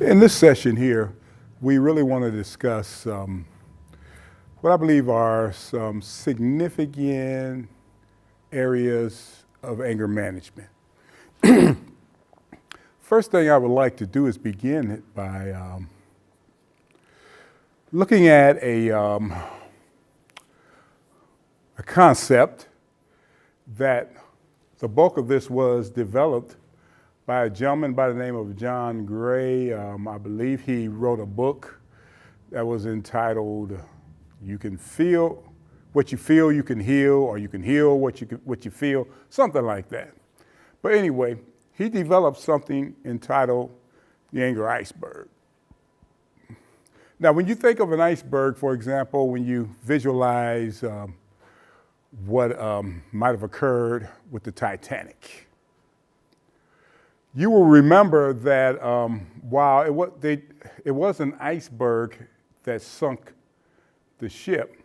In this session here, we really want to discuss what I believe are some significant areas of anger management. First thing I would like to do is begin it by looking at a concept that the bulk of this was developed by a gentleman by the name of John Gray. I believe he wrote a book that was entitled "You Can Feel What You Feel, You Can Heal," or "You Can Heal What You Feel," something like that. But anyway, he developed something entitled the anger iceberg. Now, when you think of an iceberg, for example, when you visualize what might have occurred with the Titanic, you will remember that while it was an iceberg that sunk the ship,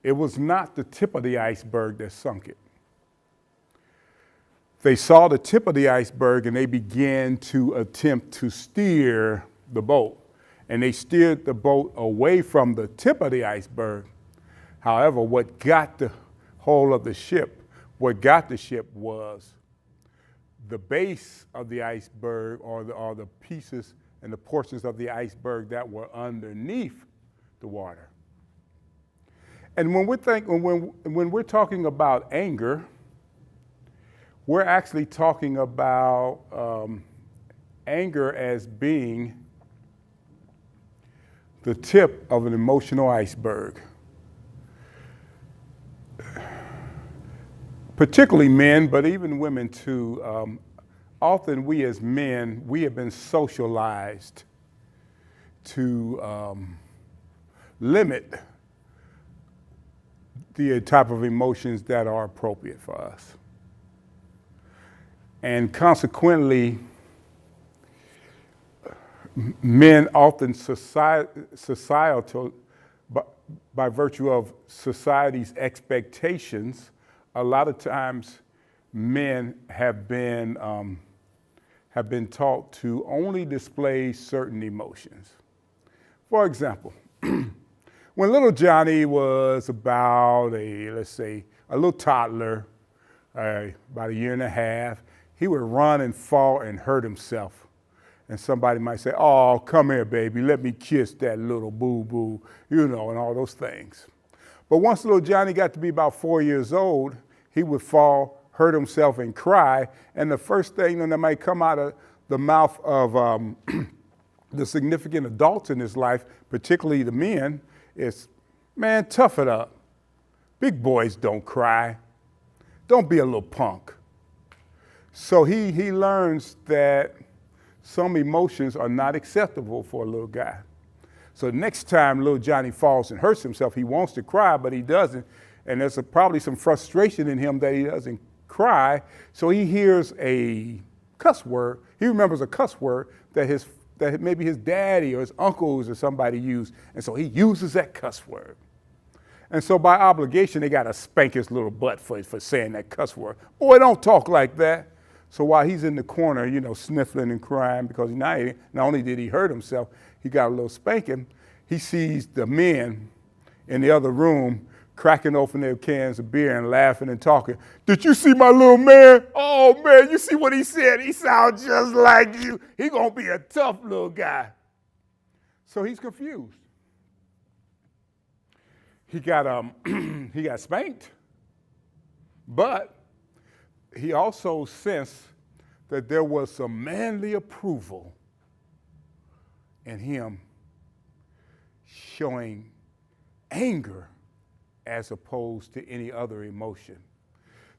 it was not the tip of the iceberg that sunk it. They saw the tip of the iceberg and they began to attempt to steer the boat. And they steered the boat away from the tip of the iceberg. However, what got the whole of the ship, what got the ship was the base of the iceberg, or the pieces and the portions of the iceberg that were underneath the water. And when we're talking about anger, we're actually talking about anger as being the tip of an emotional iceberg. Particularly men, but even women too. Often we as men, we have been socialized to limit the type of emotions that are appropriate for us. And consequently, men often societal, by virtue of society's expectations, a lot of times men have been taught to only display certain emotions. For example, when little Johnny was about a little toddler, about a year and a half, he would run and fall and hurt himself. And somebody might say, "Oh, come here, baby, let me kiss that little boo-boo," and all those things. But once little Johnny got to be about 4 years old, he would fall, hurt himself, and cry. And the first thing that might come out of the mouth of the significant adults in his life, particularly the men, is, "Man, tough it up. Big boys don't cry. Don't be a little punk." So he learns that some emotions are not acceptable for a little guy. So next time little Johnny falls and hurts himself, he wants to cry, but he doesn't. And there's probably some frustration in him that he doesn't cry. So he hears a cuss word. He remembers a cuss word that maybe his daddy or his uncles or somebody used. And so he uses that cuss word. And so by obligation, they got to spank his little butt for saying that cuss word. "Boy, don't talk like that." So while he's in the corner, sniffling and crying, because not only did he hurt himself, he got a little spanking, he sees the men in the other room cracking open their cans of beer and laughing and talking. "Did you see my little man? Oh man, you see what he said? He sounds just like you. He gonna be a tough little guy." So he's confused. He got he got spanked, but he also sensed that there was some manly approval in him showing anger as opposed to any other emotion.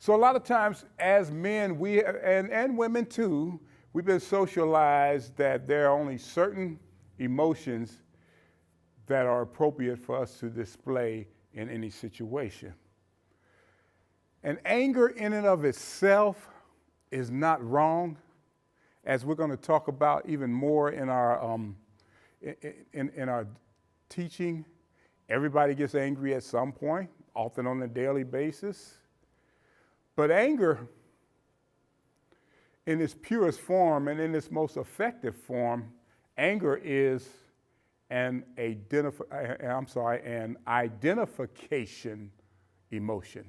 So a lot of times as men, and women too, we've been socialized that there are only certain emotions that are appropriate for us to display in any situation. And anger in and of itself is not wrong, as we're going to talk about even more in our teaching. Everybody gets angry at some point, often on a daily basis. But anger, in its purest form and in its most effective form, Anger is an identification emotion.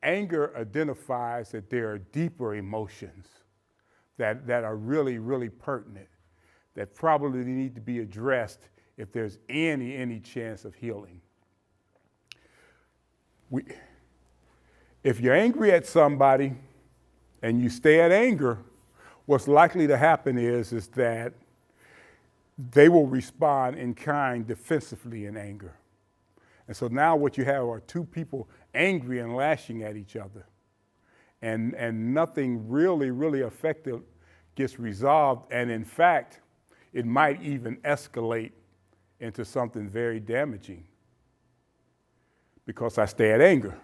Anger identifies that there are deeper emotions that are really, really pertinent, that probably need to be addressed if there's any chance of healing. If you're angry at somebody and you stay at anger, what's likely to happen is that they will respond in kind defensively in anger. And so now what you have are two people angry and lashing at each other. And nothing really effective gets resolved. And in fact, it might even escalate into something very damaging because I stay at anger.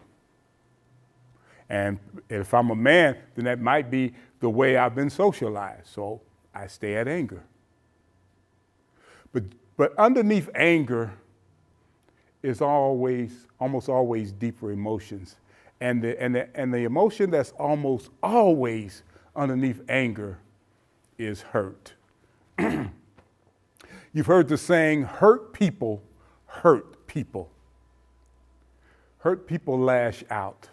And if I'm a man, then that might be the way I've been socialized. So I stay at anger. But underneath anger is almost always deeper emotions. And the emotion that's almost always underneath anger is hurt. You've heard the saying, hurt people hurt people. Hurt people lash out.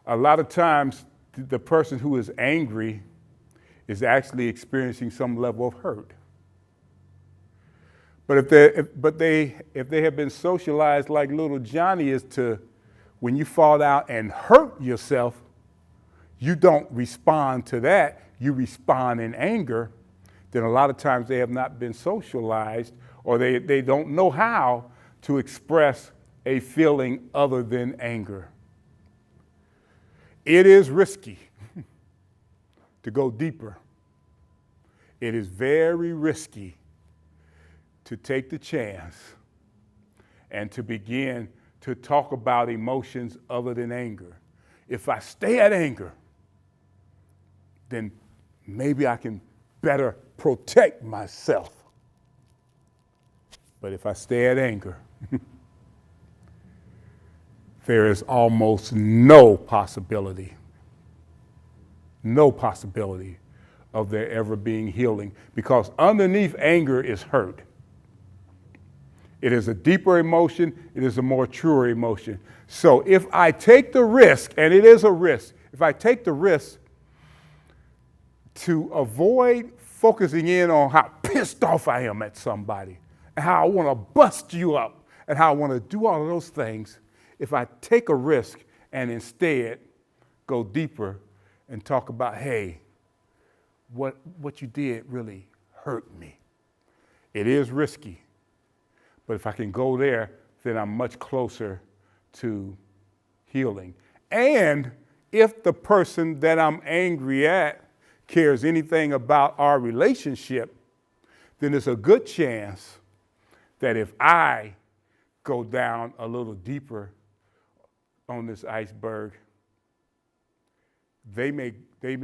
A lot of times, the person who is angry is actually experiencing some level of hurt. But if they have been socialized like little Johnny is to, when you fall out and hurt yourself, you don't respond to that. You respond in anger. Then a lot of times they have not been socialized, or they don't know how to express a feeling other than anger. It is risky to go deeper. It is very risky to take the chance and to begin to talk about emotions other than anger. If I stay at anger, then maybe I can better protect myself. But if I stay at anger, there is almost no possibility of there ever being healing, because underneath anger is hurt. It is a deeper emotion. It is a more truer emotion. So if I take the risk, and it is a risk, if I take the risk to avoid focusing in on how pissed off I am at somebody and how I want to bust you up and how I want to do all of those things, if I take a risk and instead go deeper and talk about, hey, what you did really hurt me. It is risky, but if I can go there, then I'm much closer to healing. And if the person that I'm angry at cares anything about our relationship, then there's a good chance that if I go down a little deeper on this iceberg, they may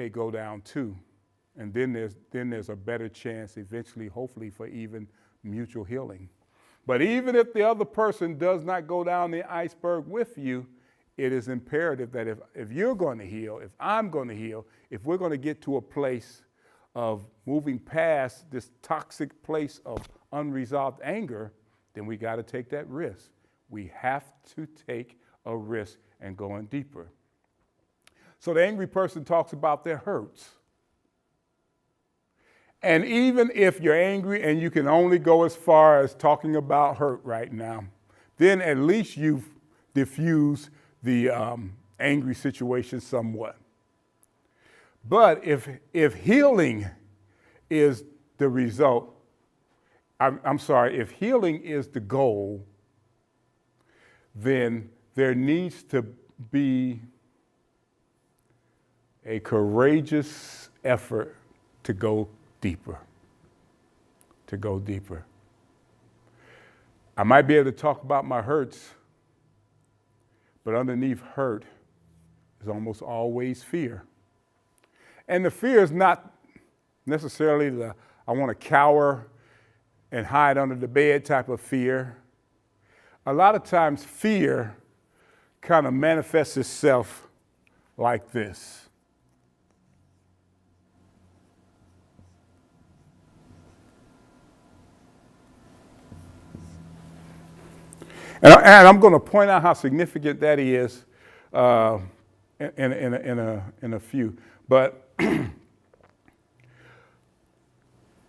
go down too. And then there's a better chance eventually, hopefully, for even mutual healing. But even if the other person does not go down the iceberg with you, it is imperative that if you're going to heal, if I'm going to heal, if we're going to get to a place of moving past this toxic place of unresolved anger, then we got to take that risk. We have to take a risk and going deeper. So the angry person talks about their hurts. And even if you're angry and you can only go as far as talking about hurt right now, then at least you've diffused the angry situation somewhat. But if healing is the result, if healing is the goal, then there needs to be a courageous effort to go deeper. I might be able to talk about my hurts, but underneath hurt is almost always fear. And the fear is not necessarily I want to cower and hide under the bed type of fear. A lot of times fear kind of manifests itself like this. And I'm going to point out how significant that is in a few. But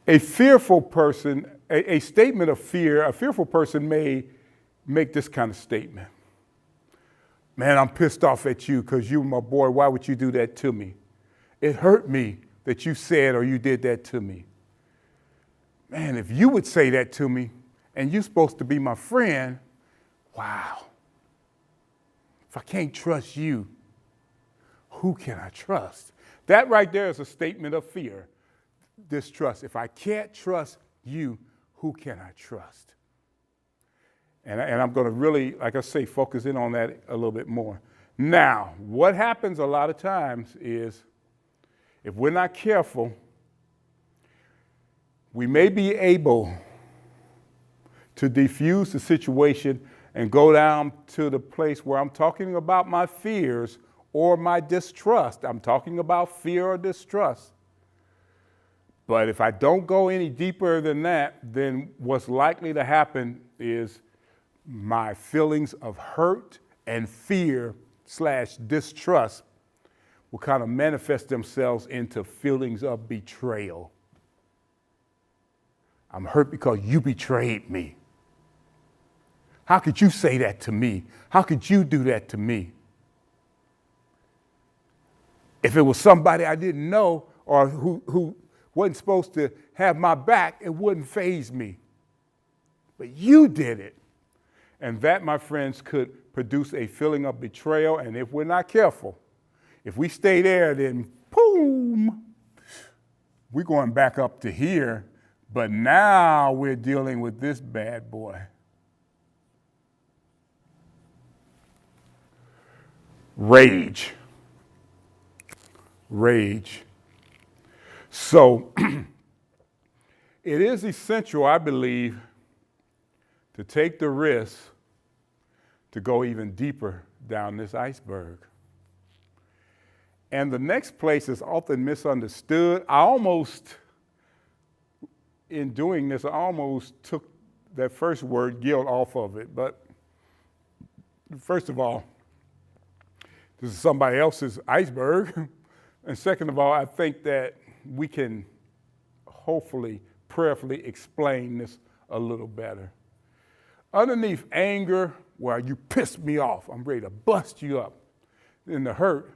a fearful person, a statement of fear, a fearful person may make this kind of statement. Man, I'm pissed off at you because you were my boy. Why would you do that to me? It hurt me that you said or you did that to me. Man, if you would say that to me and you're supposed to be my friend, wow. If I can't trust you, who can I trust? That right there is a statement of fear, distrust. If I can't trust you, who can I trust? And I'm going to really, like I say, focus in on that a little bit more. Now, what happens a lot of times is if we're not careful, we may be able to defuse the situation and go down to the place where I'm talking about my fears or my distrust. I'm talking about fear or distrust. But if I don't go any deeper than that, then what's likely to happen is my feelings of hurt and fear / distrust will kind of manifest themselves into feelings of betrayal. I'm hurt because you betrayed me. How could you say that to me? How could you do that to me? If it was somebody I didn't know or who wasn't supposed to have my back, it wouldn't faze me. But you did it. And that, my friends, could produce a feeling of betrayal. And if we're not careful, if we stay there, then boom, we're going back up to here. But now we're dealing with this bad boy. Rage. Rage. So it is essential, I believe, to take the risk to go even deeper down this iceberg. And the next place is often misunderstood. In doing this, I almost took that first word, guilt, off of it. But first of all, this is somebody else's iceberg. And second of all, I think that we can hopefully, prayerfully explain this a little better. Underneath anger, well, you pissed me off. I'm ready to bust you up. Then the hurt,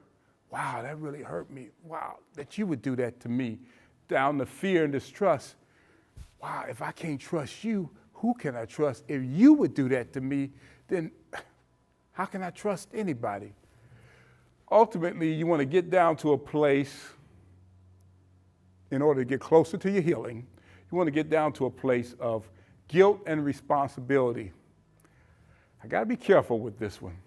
wow, that really hurt me. Wow, that you would do that to me. Down to fear and distrust. Wow, if I can't trust you, who can I trust? If you would do that to me, then how can I trust anybody? Ultimately, you want to get down to a place, in order to get closer to your healing, you want to get down to a place of guilt and responsibility. I got to be careful with this one.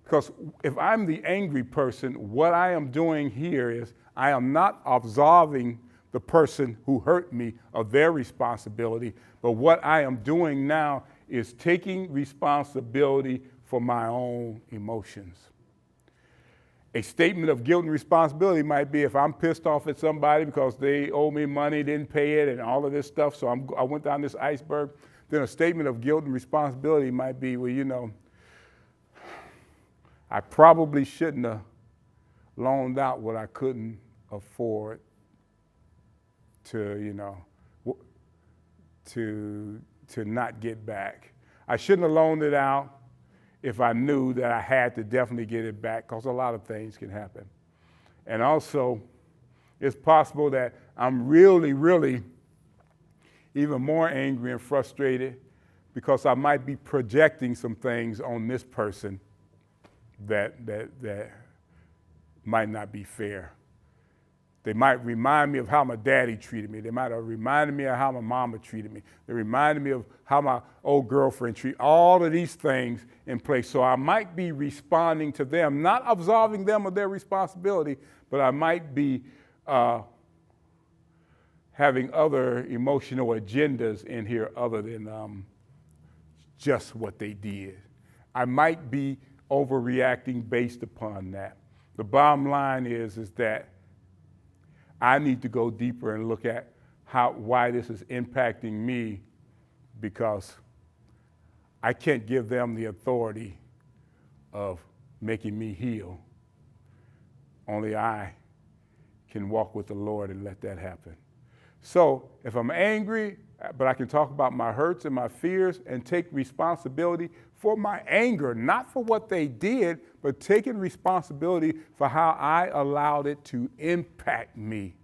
Because if I'm the angry person, what I am doing here is I am not absolving the person who hurt me of their responsibility, but what I am doing now is taking responsibility for my own emotions. A statement of guilt and responsibility might be if I'm pissed off at somebody because they owe me money, didn't pay it, and all of this stuff, so I went down this iceberg, then a statement of guilt and responsibility might be, well, you know, I probably shouldn't have loaned out what I couldn't afford to, you know, to not get back. I shouldn't have loaned it out if I knew that I had to definitely get it back, because a lot of things can happen. And also, it's possible that I'm really, really even more angry and frustrated because I might be projecting some things on this person that might not be fair. They might remind me of how my daddy treated me. They might have reminded me of how my mama treated me. They reminded me of how my old girlfriend treated me. All of these things in place. So I might be responding to them, not absolving them of their responsibility, but I might be having other emotional agendas in here other than just what they did. I might be overreacting based upon that. The bottom line is that I need to go deeper and look at why this is impacting me, because I can't give them the authority of making me heal. Only I can walk with the Lord and let that happen. So if I'm angry, but I can talk about my hurts and my fears and take responsibility for my anger, not for what they did, but taking responsibility for how I allowed it to impact me,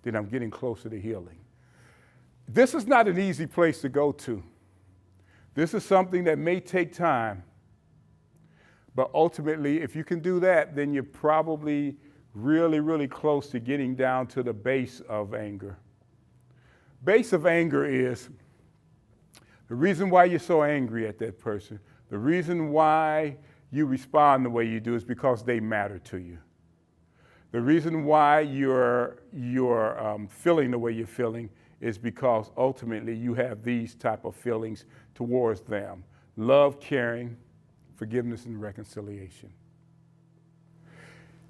then I'm getting closer to healing. This is not an easy place to go to. This is something that may take time, but ultimately, if you can do that, then you're probably really, really close to getting down to the base of anger. Base of anger is the reason why you're so angry at that person. The reason why you respond the way you do is because they matter to you. The reason why you're feeling the way you're feeling is because ultimately you have these type of feelings towards them. Love, caring, forgiveness, and reconciliation.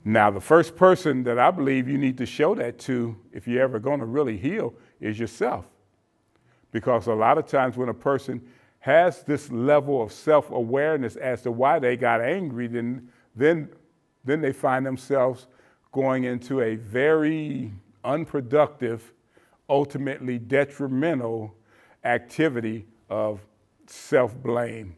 Now, the first person that I believe you need to show that to, if you're ever going to really heal, is yourself. Because a lot of times when a person has this level of self-awareness as to why they got angry, then they find themselves going into a very unproductive, ultimately detrimental activity of self-blame.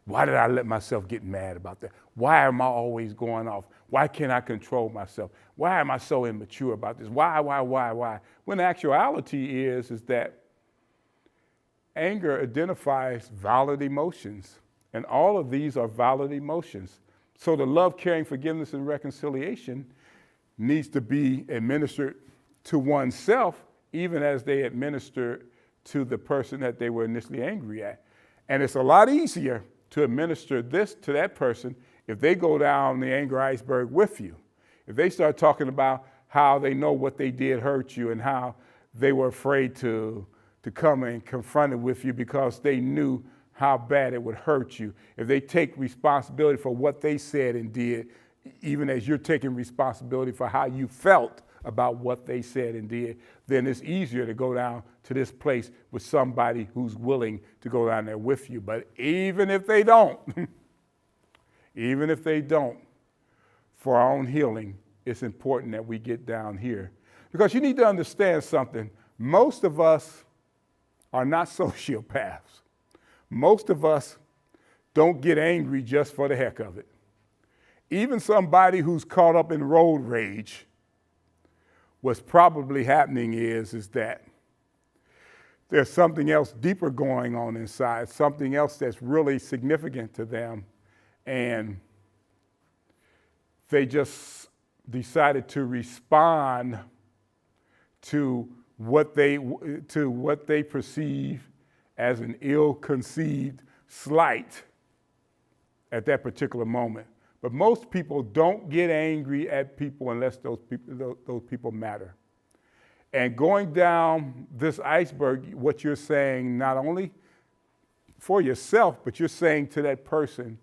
Why did I let myself get mad about that? Why am I always going off? Why can't I control myself? Why am I so immature about this? Why? When the actuality is that anger identifies valid emotions, and all of these are valid emotions. So the love, caring, forgiveness, and reconciliation needs to be administered to oneself, even as they administer to the person that they were initially angry at. And it's a lot easier to administer this to that person if they go down the anger iceberg with you. If they start talking about how they know what they did hurt you and how they were afraid to come and confront it with you because they knew how bad it would hurt you. If they take responsibility for what they said and did, even as you're taking responsibility for how you felt about what they said and did, then it's easier to go down to this place with somebody who's willing to go down there with you. But even if they don't, for our own healing, it's important that we get down here. Because you need to understand something. Most of us are not sociopaths. Most of us don't get angry just for the heck of it. Even somebody who's caught up in road rage, what's probably happening is that there's something else deeper going on inside, something else that's really significant to them, and they just decided to respond to what they perceive as an ill-conceived slight at that particular moment. But most people don't get angry at people unless those people matter. And going down this iceberg, what you're saying, not only for yourself, but you're saying to that person,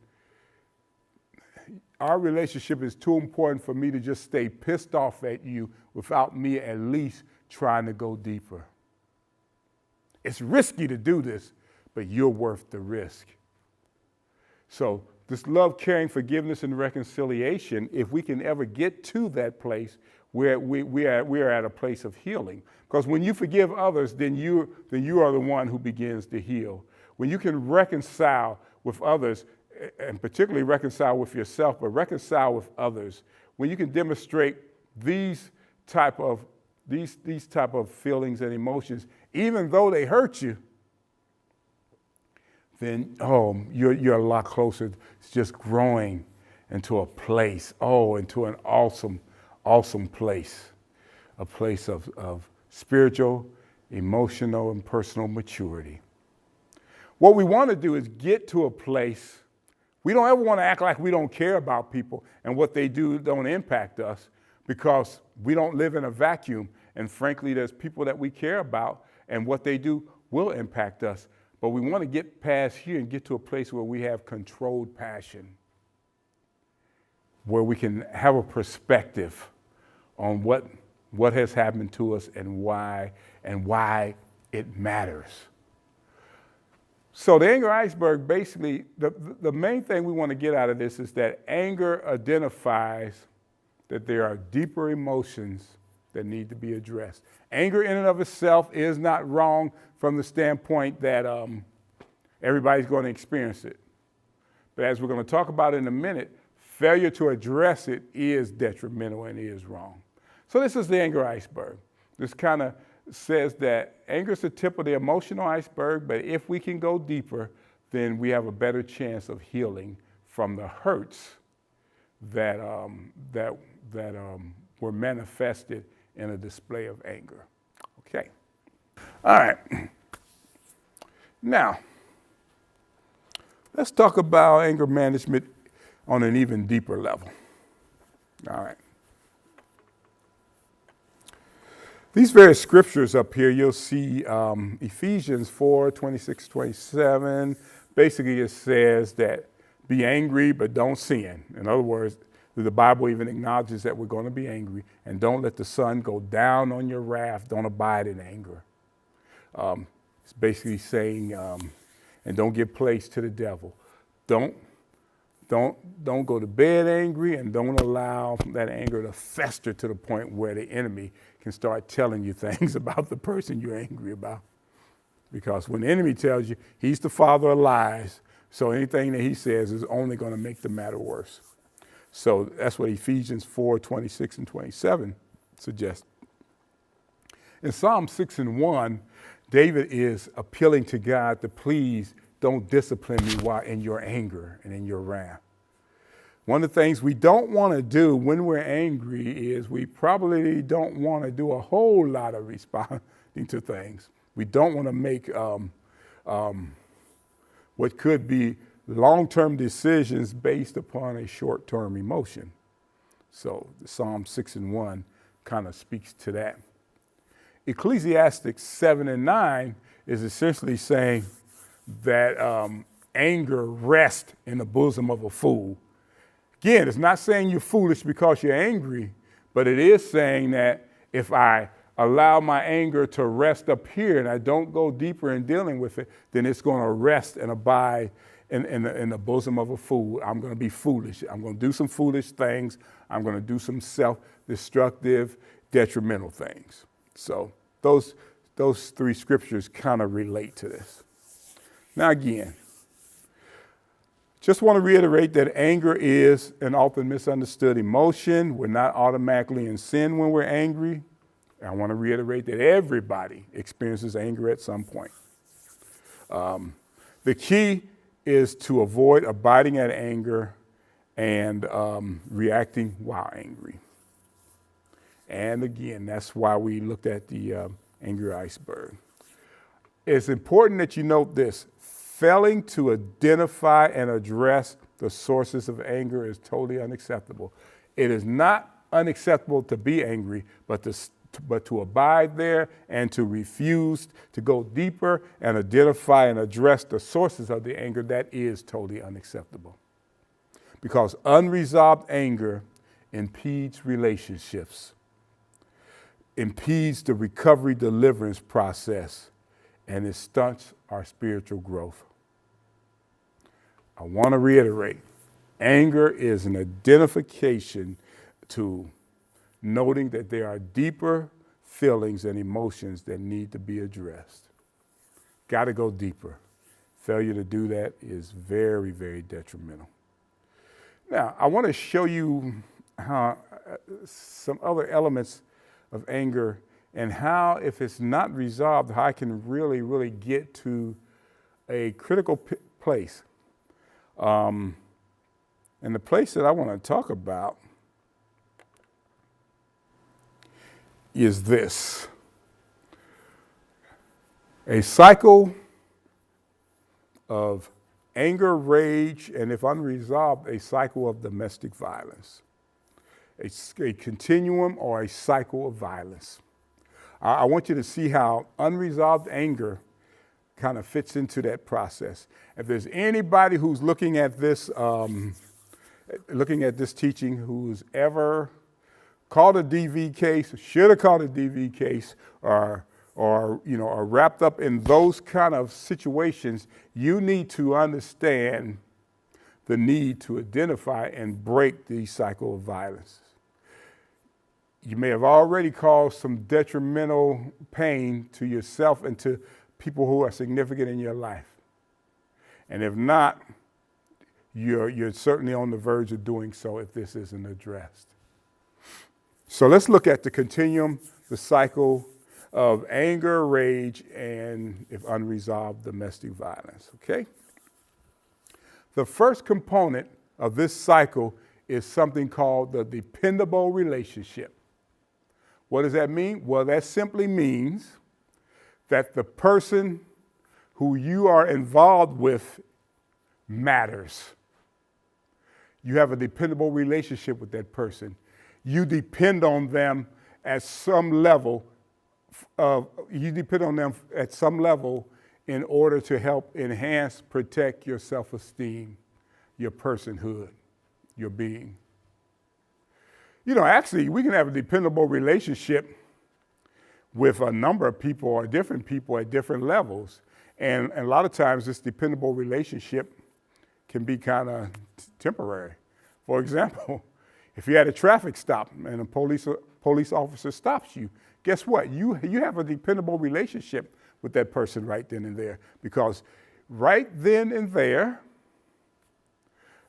our relationship is too important for me to just stay pissed off at you without me at least trying to go deeper. It's risky to do this, but you're worth the risk. So this love, caring, forgiveness, and reconciliation, if we can ever get to that place where we are at a place of healing. Because when you forgive others, then you are the one who begins to heal. When you can reconcile with others, and particularly reconcile with yourself, but reconcile with others, when you can demonstrate these type of feelings and emotions, even though they hurt you, then you're a lot closer to just growing into a place, into an awesome place, a place of spiritual, emotional, and personal maturity. What we want to do is get to a place. We don't ever want to act like we don't care about people and what they do don't impact us, because we don't live in a vacuum. And frankly, there's people that we care about and what they do will impact us. But we want to get past here and get to a place where we have controlled passion, where we can have a perspective on what has happened to us and why it matters. So the anger iceberg, basically, the main thing we want to get out of this is that anger identifies that there are deeper emotions that need to be addressed. Anger in and of itself is not wrong from the standpoint that everybody's going to experience it. But as we're going to talk about in a minute, failure to address it is detrimental and is wrong. So this is the anger iceberg. This kind of says that anger is the tip of the emotional iceberg, but if we can go deeper, then we have a better chance of healing from the hurts that were manifested in a display of anger. Okay. All right. Now, let's talk about anger management on an even deeper level. All right. These various scriptures up here, you'll see Ephesians 4, 26, 27. Basically, it says that be angry, but don't sin. In other words, the Bible even acknowledges that we're going to be angry, and don't let the sun go down on your wrath. Don't abide in anger. It's basically saying, and don't give place to the devil. Don't go to bed angry, and don't allow that anger to fester to the point where the enemy can start telling you things about the person you're angry about. Because when the enemy tells you, he's the father of lies, so anything that he says is only going to make the matter worse. So that's what Ephesians 4, 26 and 27 suggests. In Psalm 6 and 1, David is appealing to God to please don't discipline me while in your anger and in your wrath. One of the things we don't want to do when we're angry is we probably don't want to do a whole lot of responding to things. We don't want to make what could be long-term decisions based upon a short-term emotion. So Psalm 6 and 1 kind of speaks to that. Ecclesiastes 7 and 9 is essentially saying that anger rests in the bosom of a fool. Again, it's not saying you're foolish because you're angry, but it is saying that if I allow my anger to rest up here and I don't go deeper in dealing with it, then it's going to rest and abide in the bosom of a fool. I'm going to be foolish. I'm going to do some foolish things. I'm going to do some self-destructive, detrimental things. So those three scriptures kind of relate to this. Now again, just want to reiterate that anger is an often misunderstood emotion. We're not automatically in sin when we're angry. I want to reiterate that everybody experiences anger at some point. The key is to avoid abiding at anger and reacting while angry. And again, that's why we looked at the anger iceberg. It's important that you note this. Failing to identify and address the sources of anger is totally unacceptable. It is not unacceptable to be angry, but to abide there and to refuse to go deeper and identify and address the sources of the anger, that is totally unacceptable. Because unresolved anger impedes relationships, impedes the recovery deliverance process, and it stunts our spiritual growth. I want to reiterate, anger is an identification to noting that there are deeper feelings and emotions that need to be addressed. Got to go deeper. Failure to do that is very, very detrimental. Now, I want to show you how some other elements of anger and how, if it's not resolved, how I can really, really get to a critical place. And the place that I want to talk about is this: a cycle of anger, rage, and if unresolved, a cycle of domestic violence. A continuum or a cycle of violence. I want you to see how unresolved anger kind of fits into that process. If there's anybody who's looking at this teaching who's ever called a DV case, should have called a DV case, or are wrapped up in those kind of situations, you need to understand the need to identify and break the cycle of violence. You may have already caused some detrimental pain to yourself and to people who are significant in your life. And if not, you're certainly on the verge of doing so if this isn't addressed. So let's look at the continuum, the cycle of anger, rage, and, if unresolved, domestic violence, okay? The first component of this cycle is something called the dependable relationship. What does that mean? Well, that simply means that the person who you are involved with matters. You have a dependable relationship with that person. You depend on them at some level. In order to help enhance, protect your self-esteem, your personhood, your being. Actually, we can have a dependable relationship with a number of people or different people at different levels. And a lot of times this dependable relationship can be kind of temporary. For example, if you're at a traffic stop and a police officer stops you, guess what? You have a dependable relationship with that person right then and there, because right then and there,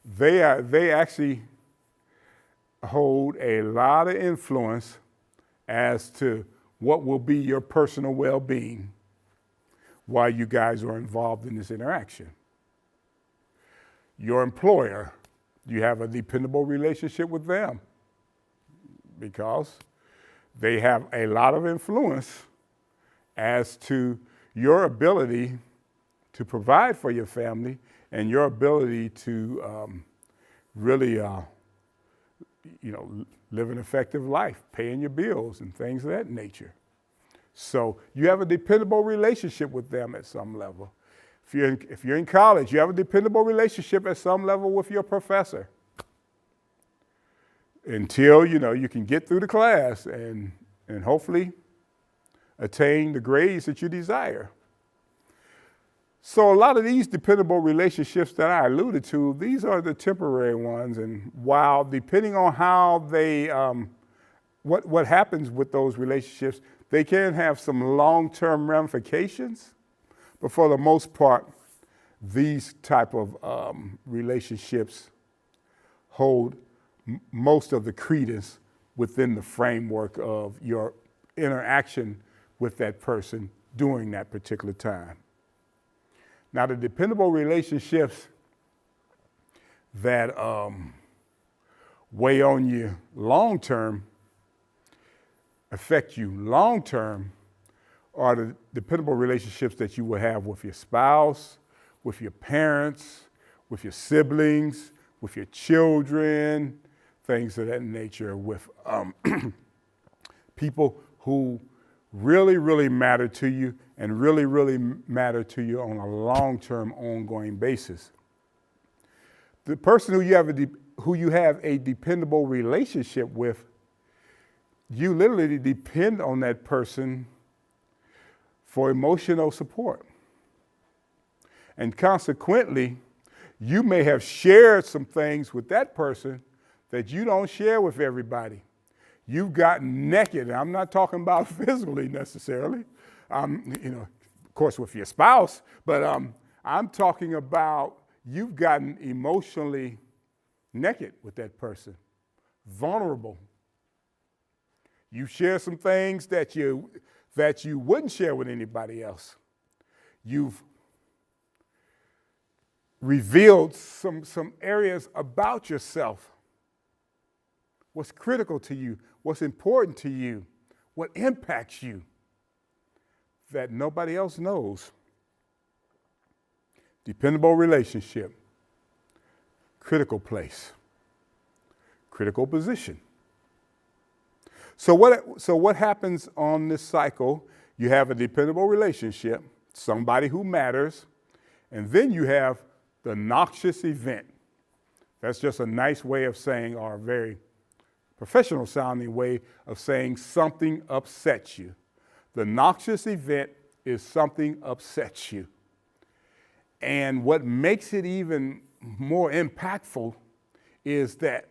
they actually hold a lot of influence as to what will be your personal well-being while you guys are involved in this interaction. Your employer, you have a dependable relationship with them because they have a lot of influence as to your ability to provide for your family and your ability to really live an effective life, paying your bills and things of that nature. So you have a dependable relationship with them at some level. If you're in college, you have a dependable relationship at some level with your professor until you can get through the class and hopefully attain the grades that you desire. So a lot of these dependable relationships that I alluded to, these are the temporary ones. And while depending on how they, what happens with those relationships, they can have some long-term ramifications. But for the most part, these type of relationships hold most of the credence within the framework of your interaction with that person during that particular time. Now, the dependable relationships that weigh on you long-term, affect you long-term, are the dependable relationships that you will have with your spouse, with your parents, with your siblings, with your children, things of that nature, with people who really, really matter to you and really, really matter to you on a long-term, ongoing basis. The person who you have a dependable relationship with, you literally depend on that person for emotional support. And consequently, you may have shared some things with that person that you don't share with everybody. You've gotten naked, and I'm not talking about physically necessarily, of course with your spouse, but I'm talking about you've gotten emotionally naked with that person, vulnerable. You share some things that you wouldn't share with anybody else. You've revealed some areas about yourself. What's critical to you, what's important to you, what impacts you that nobody else knows. Dependable relationship, critical place, critical position. So what happens on this cycle? You have a dependable relationship, somebody who matters, and then you have the noxious event. That's just a nice way of saying, or a very professional sounding way of saying something upsets you. The noxious event is something upsets you. And what makes it even more impactful is that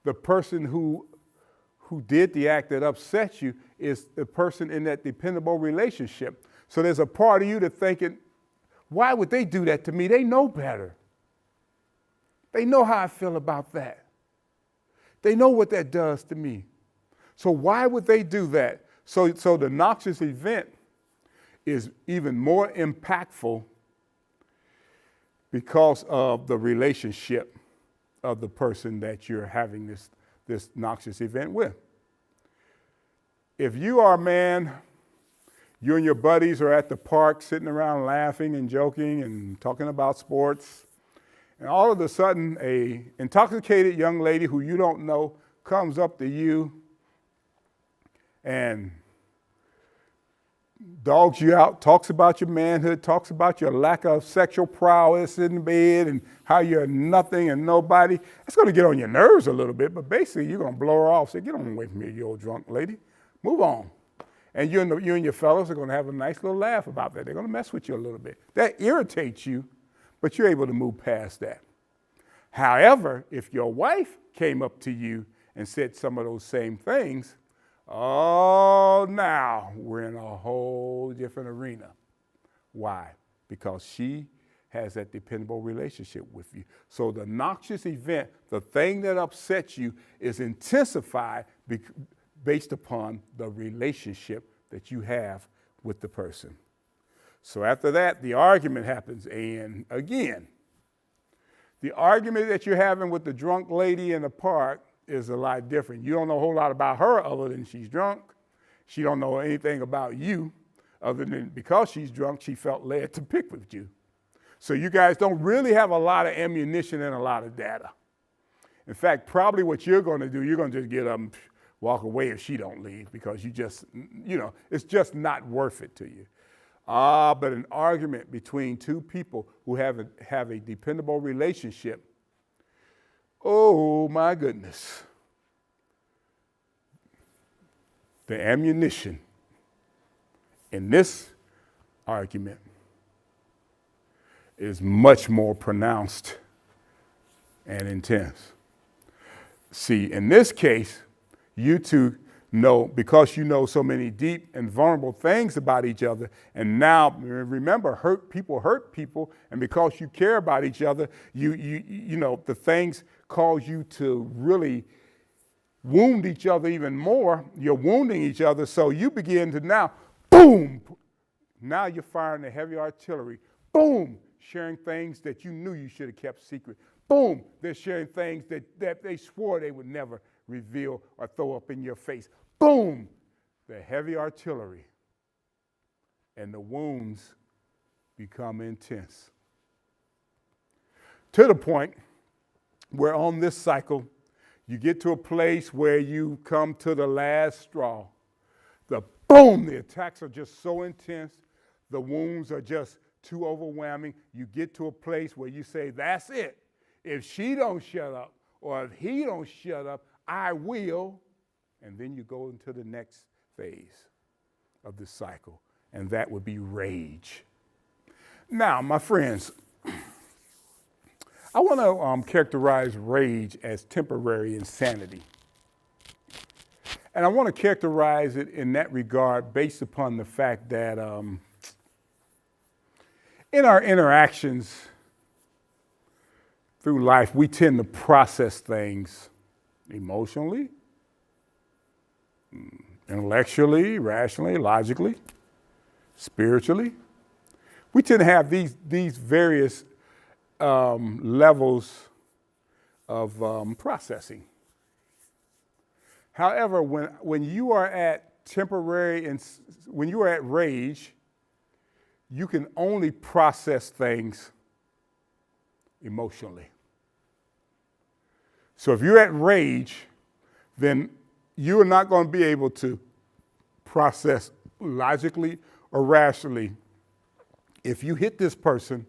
the person who did the act that upsets you is the person in that dependable relationship. So there's a part of you that's thinking, why would they do that to me? They know better. They know how I feel about that. They know what that does to me. So why would they do that? So the noxious event is even more impactful because of the relationship of the person that you're having this noxious event with. If you are a man, you and your buddies are at the park sitting around laughing and joking and talking about sports, and all of a sudden a intoxicated young lady who you don't know comes up to you and dogs you out, talks about your manhood, talks about your lack of sexual prowess in bed and how you're nothing and nobody. It's going to get on your nerves a little bit, but basically you're going to blow her off. Say, get on away from me, you old drunk lady. Move on. And you and your fellows are going to have a nice little laugh about that. They're going to mess with you a little bit. That irritates you, but you're able to move past that. However, if your wife came up to you and said some of those same things, oh, now we're in a whole different arena. Why? Because she has that dependable relationship with you. So the noxious event, the thing that upsets you, is intensified based upon the relationship that you have with the person. So after that, the argument happens. And again, the argument that you're having with the drunk lady in the park is a lot different. You don't know a whole lot about her other than she's drunk. She don't know anything about you other than because she's drunk, she felt led to pick with you. So you guys don't really have a lot of ammunition and a lot of data. In fact, probably what you're going to do, you're going to just get up and walk away if she don't leave because you just, it's just not worth it to you. But an argument between two people who have a dependable relationship, oh my goodness. The ammunition in this argument is much more pronounced and intense. See, in this case, you two know, because you know so many deep and vulnerable things about each other, and now remember, hurt people, and because you care about each other, you know the things cause you to really wound each other even more. You're wounding each other, so you begin to now, boom, now you're firing the heavy artillery, boom, sharing things that you knew you should have kept secret. Boom, they're sharing things that they swore they would never reveal or throw up in your face. Boom, the heavy artillery, and the wounds become intense. To the point where on this cycle, you get to a place where you come to the last straw. The attacks are just so intense, the wounds are just too overwhelming. You get to a place where you say, that's it. If she don't shut up, or if he don't shut up, I will. And then you go into the next phase of the cycle, and that would be rage. Now, my friends, I want to characterize rage as temporary insanity. And I want to characterize it in that regard based upon the fact that in our interactions through life, we tend to process things emotionally, intellectually, rationally, logically, spiritually. We tend to have these various levels of processing. However, when you are at when you are at rage, you can only process things emotionally. So if you're at rage, then you are not going to be able to process logically or rationally. If you hit this person,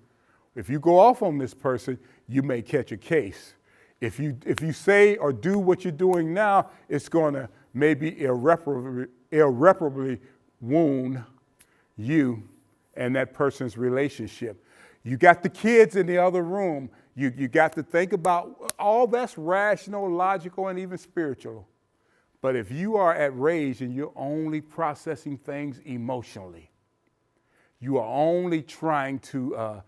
if you go off on this person, you may catch a case. If you say or do what you're doing now, it's going to maybe irreparably wound you and that person's relationship. You got the kids in the other room. You got to think about all that's rational, logical, and even spiritual. But if you are at rage and you're only processing things emotionally, you are only trying to,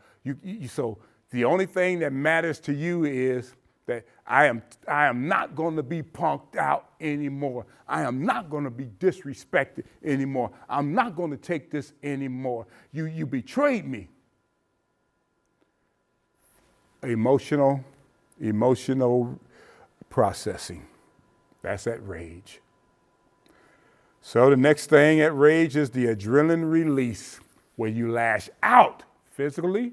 so the only thing that matters to you is that I am not going to be punked out anymore. I am not going to be disrespected anymore. I'm not going to take this anymore. You betrayed me. Emotional processing. That's at rage. So the next thing at rage is the adrenaline release, where you lash out physically,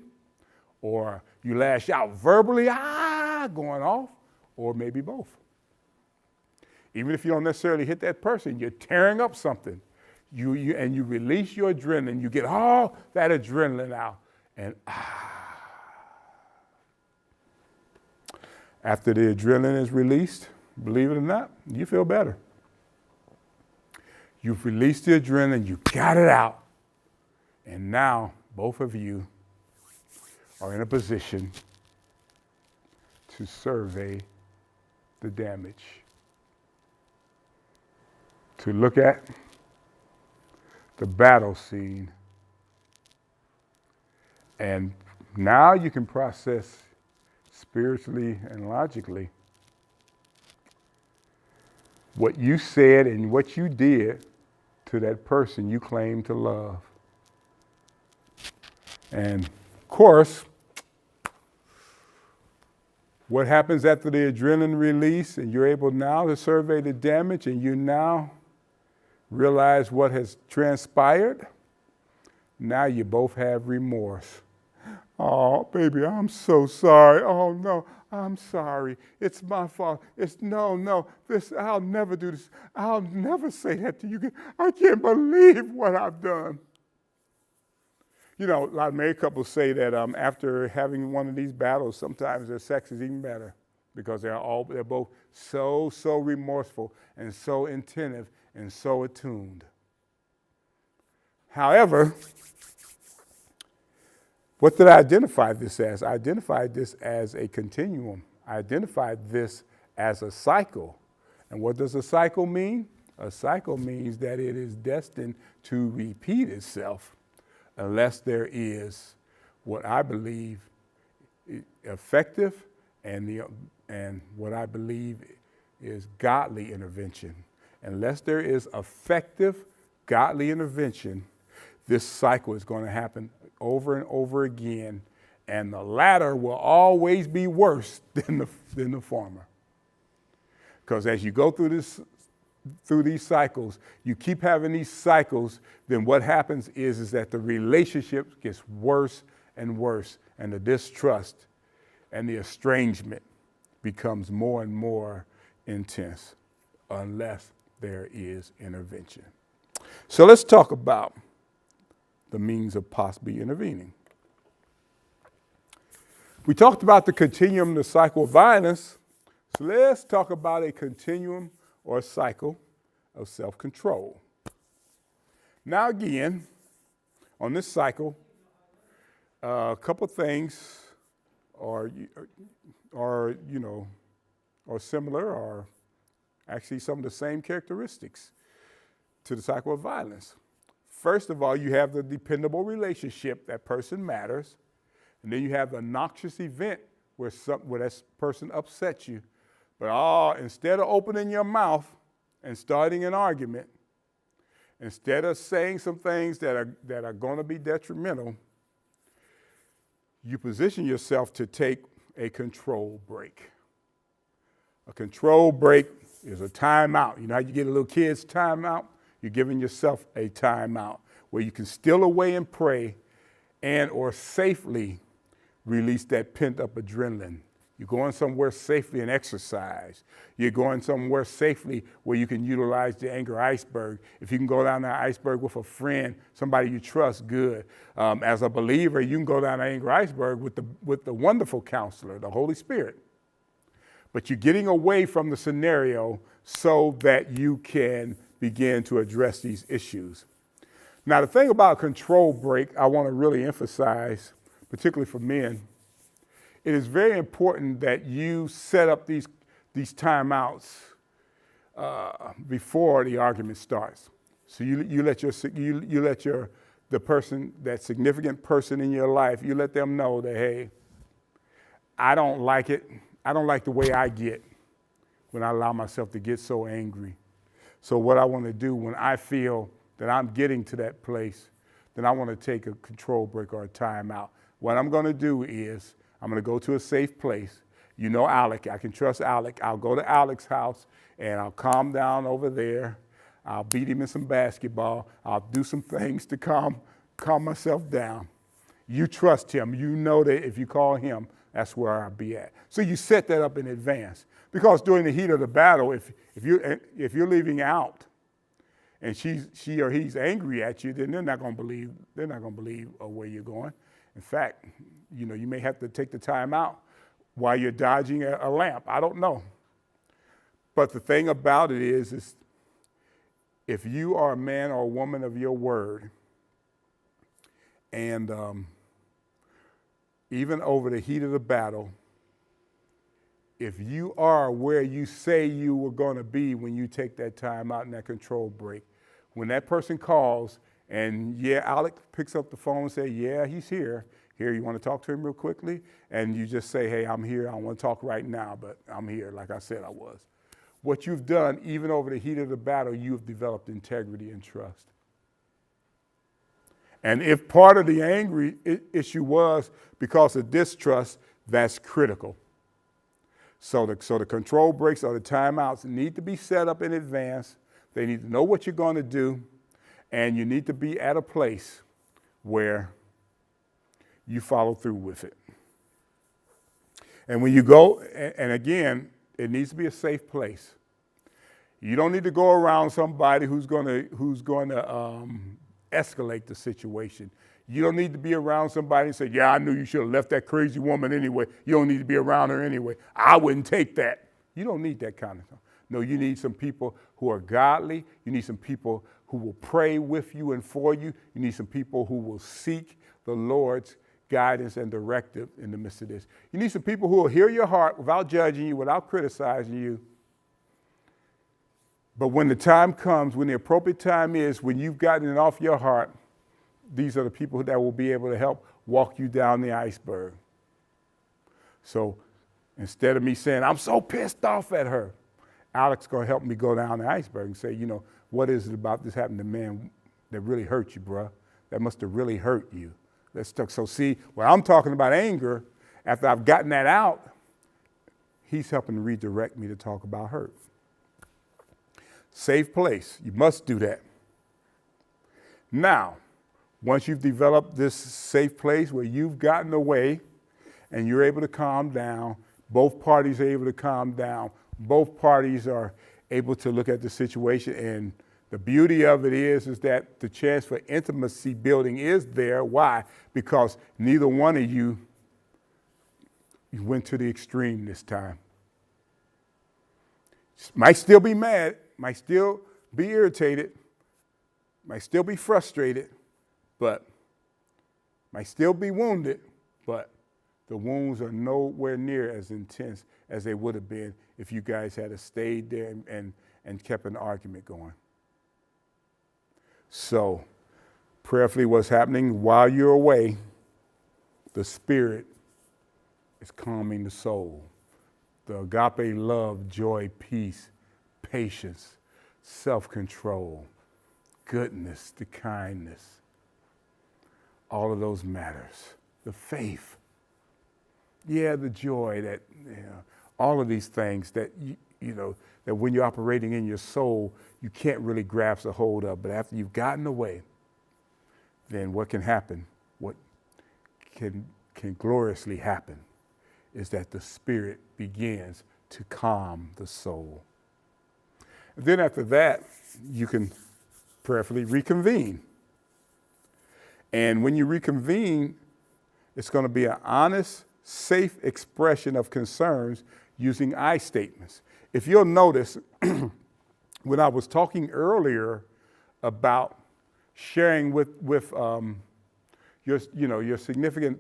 or you lash out verbally, going off, or maybe both. Even if you don't necessarily hit that person, you're tearing up something. And you release your adrenaline. You get all that adrenaline out, and After the adrenaline is released, believe it or not, you feel better. You've released the adrenaline, you got it out, and now both of you are in a position to survey the damage, to look at the battle scene, and now you can process spiritually and logically what you said and what you did to that person you claim to love. And of course, what happens after the adrenaline release and you're able now to survey the damage and you now realize what has transpired? Now you both have remorse. Oh, baby, I'm so sorry. Oh, no, I'm sorry. It's my fault. I'll never do this. I'll never say that to you. I can't believe what I've done. You know, a lot of married couples say that after having one of these battles, sometimes their sex is even better because they're both so remorseful and so attentive and so attuned. However, what did I identify this as? I identified this as a continuum. I identified this as a cycle. And what does a cycle mean? A cycle means that it is destined to repeat itself unless there is what I believe effective and what I believe is godly intervention. Unless there is effective godly intervention, this cycle is going to happen over and over again, and the latter will always be worse than the former. Because as you go through these cycles, you keep having these cycles, then what happens is that the relationship gets worse and worse, and the distrust and the estrangement becomes more and more intense unless there is intervention. So let's talk about the means of possibly intervening. We talked about the continuum, the cycle of violence. So let's talk about a continuum or a cycle of self-control. Now again, on this cycle, a couple things are similar, or actually some of the same characteristics to the cycle of violence. First of all, you have the dependable relationship, that person matters. And then you have the noxious event where that person upsets you. But instead of opening your mouth and starting an argument, instead of saying some things that are going to be detrimental, you position yourself to take a control break. A control break is a timeout. You know how you get a little kid's timeout? You're giving yourself a timeout where you can steal away and pray and or safely release that pent-up adrenaline. You're going somewhere safely and exercise. You're going somewhere safely where you can utilize the anger iceberg. If you can go down that iceberg with a friend, somebody you trust, good. As a believer, you can go down the anger iceberg with the wonderful counselor, the Holy Spirit. But you're getting away from the scenario so that you can begin to address these issues. Now, the thing about control break, I want to really emphasize, particularly for men, it is very important that you set up these timeouts before the argument starts. So you let the person, that significant person in your life, you let them know that, hey, I don't like it. I don't like the way I get when I allow myself to get so angry. So what I want to do when I feel that I'm getting to that place, then I want to take a control break or a timeout. What I'm going to do is I'm going to go to a safe place. You know Alec. I can trust Alec. I'll go to Alec's house and I'll calm down over there. I'll beat him in some basketball. I'll do some things to calm myself down. You trust him. You know that if you call him, that's where I'll be at. So you set that up in advance. Because during the heat of the battle, if you're leaving out and she or he's angry at you, then they're not going to believe where you're going. In fact, you may have to take the time out while you're dodging a lamp. I don't know. But the thing about it is if you are a man or a woman of your word, and even over the heat of the battle, if you are where you say you were going to be when you take that time out and that control break, when that person calls and Alec picks up the phone and say, yeah, he's here. Here, you want to talk to him real quickly? And you just say, hey, I'm here. I don't want to talk right now, but I'm here like I said I was. What you've done, even over the heat of the battle, you've developed integrity and trust. And if part of the angry issue was because of distrust, that's critical. So the control breaks or the timeouts need to be set up in advance. They need to know what you're going to do, and you need to be at a place where you follow through with it. And when you go, and again, it needs to be a safe place. You don't need to go around somebody who's going to escalate the situation. You don't need to be around somebody and say, yeah, I knew you should have left that crazy woman anyway. You don't need to be around her anyway. I wouldn't take that. You don't need that kind of stuff. No, you need some people who are godly. You need some people who will pray with you and for you. You need some people who will seek the Lord's guidance and directive in the midst of this. You need some people who will hear your heart without judging you, without criticizing you. But when the time comes, when the appropriate time is, when you've gotten it off your heart, these are the people that will be able to help walk you down the iceberg. So instead of me saying, I'm so pissed off at her, Alec's going to help me go down the iceberg and say, what is it about this happened to man that really hurt you, bruh? That must have really hurt you. So see, when I'm talking about anger, after I've gotten that out, he's helping to redirect me to talk about hurt. Safe place. You must do that. Now, once you've developed this safe place where you've gotten away and you're able to calm down, both parties are able to calm down, both parties are able to look at the situation, and the beauty of it is that the chance for intimacy building is there. Why? Because neither one of you went to the extreme this time. Might still be mad, might still be irritated, might still be frustrated, but might still be wounded, but the wounds are nowhere near as intense as they would have been if you guys had stayed there and kept an argument going. So, prayerfully, what's happening while you're away, the Spirit is calming the soul. The agape love, joy, peace, patience, self-control, goodness, the kindness, all of those matters. The faith, the joy, that all of these things that that when you're operating in your soul, you can't really grasp a hold of. But after you've gotten away, then what can happen? What can gloriously happen is that the Spirit begins to calm the soul. And then after that, you can prayerfully reconvene. And when you reconvene, it's going to be an honest, safe expression of concerns using I statements. If you'll notice, when I was talking earlier about sharing with your significant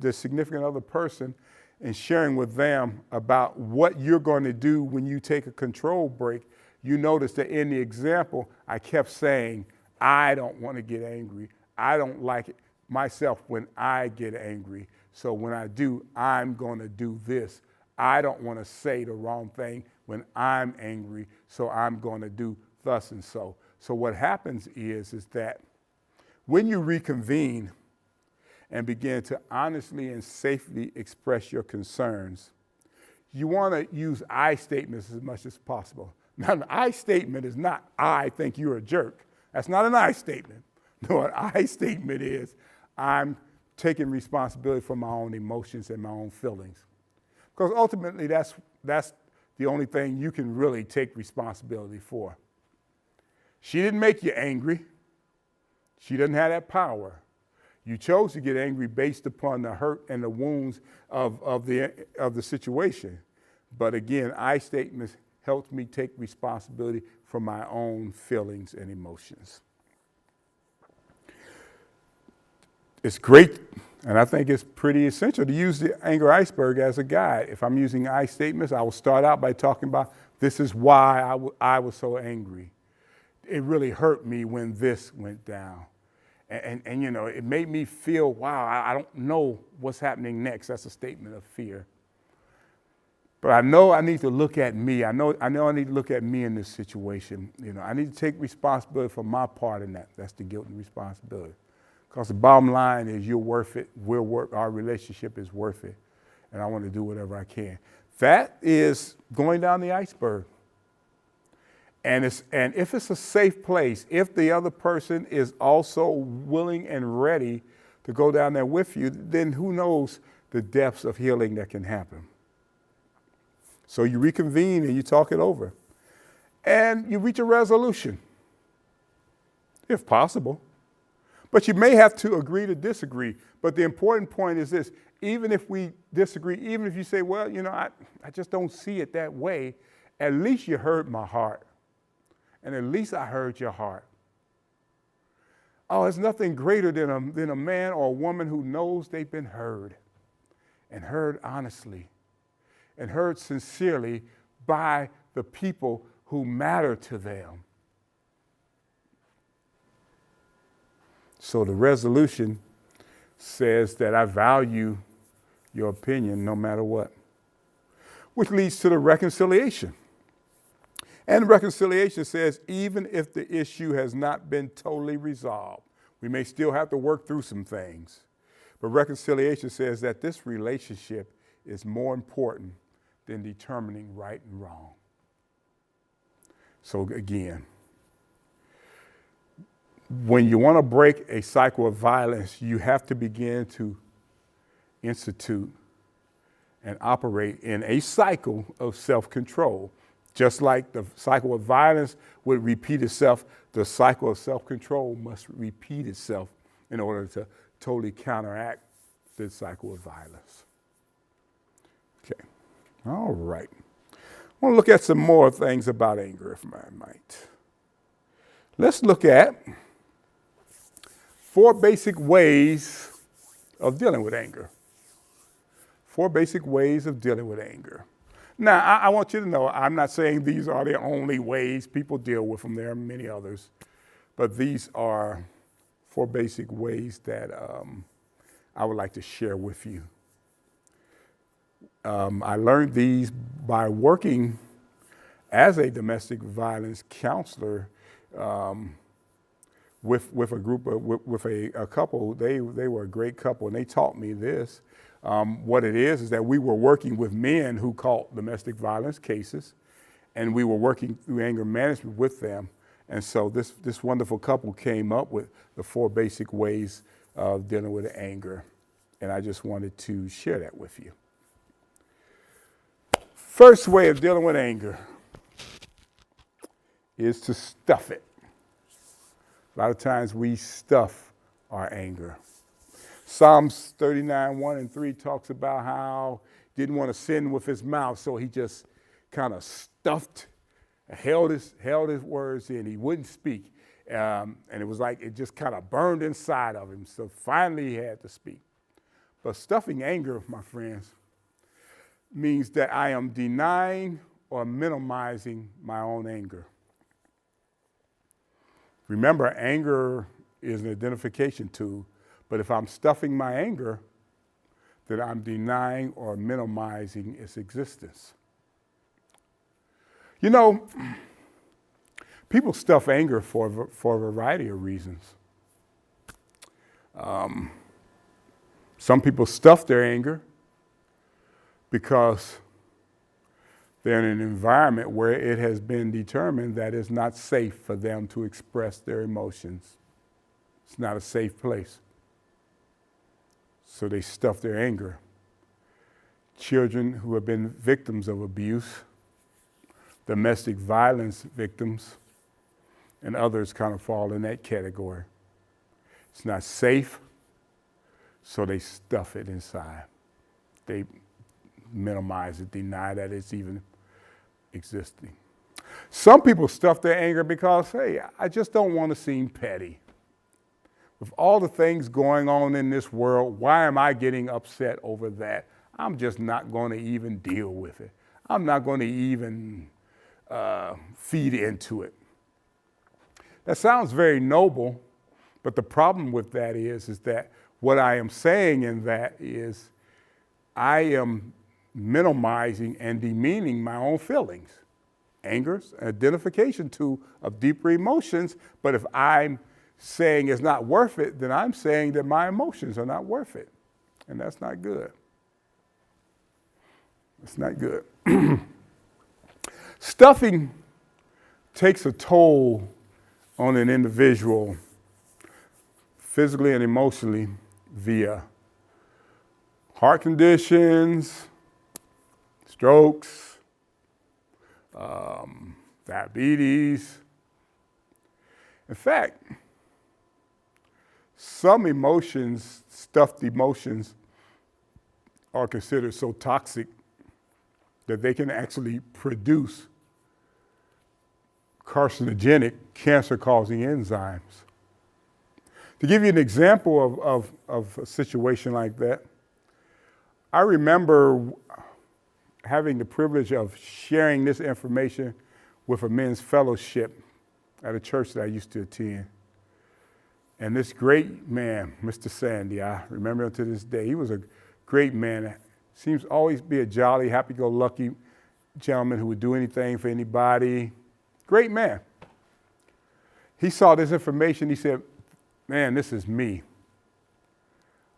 the significant other person, and sharing with them about what you're going to do when you take a control break. You notice that in the example, I kept saying, I don't want to get angry. I don't like it myself when I get angry. So when I do, I'm going to do this. I don't want to say the wrong thing when I'm angry, so I'm going to do thus and so. So what happens is that when you reconvene and begin to honestly and safely express your concerns, you want to use I statements as much as possible. Now, an I statement is not, I think you're a jerk. That's not an I statement. No, an I statement is, I'm taking responsibility for my own emotions and my own feelings. Because ultimately, that's the only thing you can really take responsibility for. She didn't make you angry. She doesn't have that power. You chose to get angry based upon the hurt and the wounds of the situation. But again, I statements helped me take responsibility for my own feelings and emotions. It's great, and I think it's pretty essential to use the anger iceberg as a guide. If I'm using I statements, I will start out by talking about this is why I was so angry. It really hurt me when this went down. And it made me feel, wow, I don't know what's happening next. That's a statement of fear. But I know I need to look at me. I know I need to look at me in this situation. I need to take responsibility for my part in that. That's the guilt and responsibility. Because the bottom line is you're worth it. Our relationship is worth it. And I want to do whatever I can. That is going down the iceberg. And if it's a safe place, if the other person is also willing and ready to go down there with you, then who knows the depths of healing that can happen. So you reconvene and you talk it over. And you reach a resolution, if possible. But you may have to agree to disagree. But the important point is this: even if we disagree, even if you say, well, I just don't see it that way, at least you heard my heart. And at least I heard your heart. Oh, there's nothing greater than a man or a woman who knows they've been heard, and heard honestly, and heard sincerely by the people who matter to them. So the resolution says that I value your opinion no matter what, which leads to the reconciliation. And reconciliation says even if the issue has not been totally resolved, we may still have to work through some things. But reconciliation says that this relationship is more important than determining right and wrong. So again, when you want to break a cycle of violence, you have to begin to institute and operate in a cycle of self-control. Just like the cycle of violence would repeat itself, the cycle of self-control must repeat itself in order to totally counteract the cycle of violence. Okay, all right. I want to look at some more things about anger, if I might. Let's look at 4 basic ways of dealing with anger. 4 basic ways of dealing with anger. Now, I want you to know, I'm not saying these are the only ways people deal with them. There are many others. But these are 4 basic ways that I would like to share with you. I learned these by working as a domestic violence counselor with a group of, with a couple. They were a great couple, and they taught me this. What it is that we were working with men who caught domestic violence cases, and we were working through anger management with them. And so this wonderful couple came up with the 4 basic ways of dealing with anger. And I just wanted to share that with you. First way of dealing with anger is to stuff it. A lot of times we stuff our anger. Psalms 39, 1 and 3 talks about how he didn't want to sin with his mouth, so he just kind of stuffed, held his words in. He wouldn't speak. And it was like it just kind of burned inside of him. So finally he had to speak. But stuffing anger, my friends, means that I am denying or minimizing my own anger. Remember, anger is an identification tool, but if I'm stuffing my anger, then I'm denying or minimizing its existence. You know, people stuff anger for a variety of reasons. Some people stuff their anger because they're in an environment where it has been determined that it's not safe for them to express their emotions. It's not a safe place. So they stuff their anger. Children who have been victims of abuse, domestic violence victims, and others kind of fall in that category. It's not safe, so they stuff it inside. They minimize it, deny that it's even existing. Some people stuff their anger because, hey, I just don't want to seem petty. With all the things going on in this world, why am I getting upset over that? I'm just not going to even deal with it. I'm not going to even feed into it. That sounds very noble, but the problem with that is that what I am saying in that is I am minimizing and demeaning my own feelings. Anger's an identification tool of deeper emotions, but if I'm saying it's not worth it, then I'm saying that my emotions are not worth it. And that's not good. It's not good. Stuffing takes a toll on an individual physically and emotionally via heart conditions, strokes, diabetes. In fact, some emotions, stuffed emotions, are considered so toxic that they can actually produce carcinogenic, cancer-causing enzymes. To give you an example of a situation like that, I remember having the privilege of sharing this information with a men's fellowship at a church that I used to attend. And this great man, Mr. Sandy, I remember him to this day. He was a great man. Seems always be a jolly, happy-go-lucky gentleman who would do anything for anybody. Great man. He saw this information. He said, man, this is me.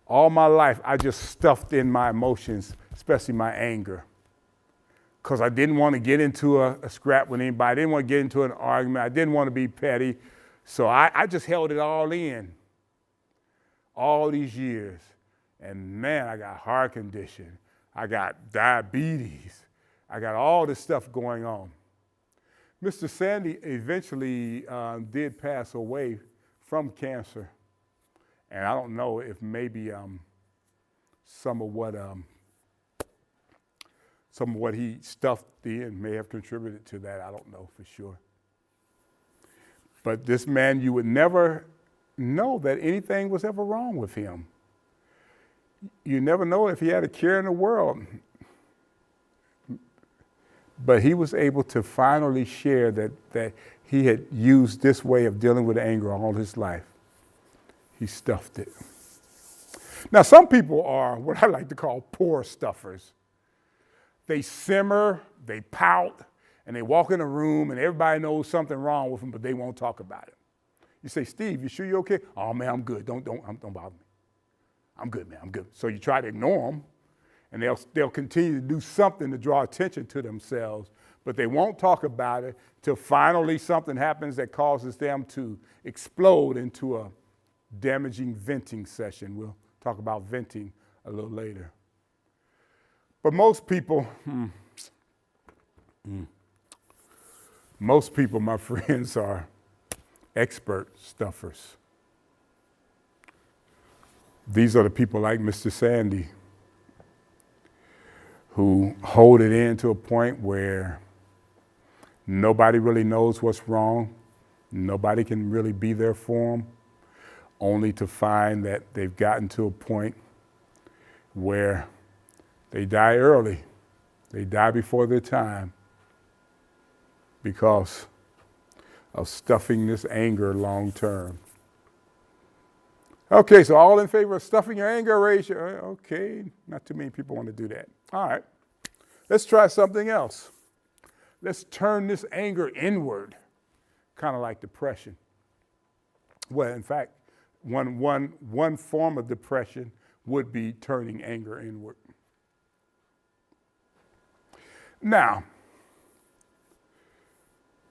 All my life, I just stuffed in my emotions, especially my anger, because I didn't want to get into a scrap with anybody. I didn't want to get into an argument. I didn't want to be petty. So I just held it all in all these years. And man, I got heart condition. I got diabetes. I got all this stuff going on. Mr. Sandy eventually did pass away from cancer. And I don't know if maybe some of what he stuffed in may have contributed to that. I don't know for sure. But this man, you would never know that anything was ever wrong with him. You never know if he had a care in the world. But he was able to finally share that he had used this way of dealing with anger all his life. He stuffed it. Now, some people are what I like to call poor stuffers. They simmer, they pout, and they walk in a room and everybody knows something wrong with them, but they won't talk about it. You say, Steve, you sure you're okay? Oh man, I'm good. Don't bother me. I'm good, man. I'm good. So you try to ignore them, and they'll continue to do something to draw attention to themselves, but they won't talk about it till finally something happens that causes them to explode into a damaging venting session. We'll talk about venting a little later. But most people, my friends, are expert stuffers. These are the people like Mr. Sandy who hold it in to a point where nobody really knows what's wrong. Nobody can really be there for them, only to find that they've gotten to a point where they die early. They die before their time because of stuffing this anger long term. Okay, so all in favor of stuffing your anger, raise your, okay, not too many people want to do that. All right, let's try something else. Let's turn this anger inward, kind of like depression. Well, in fact, one form of depression would be turning anger inward. Now,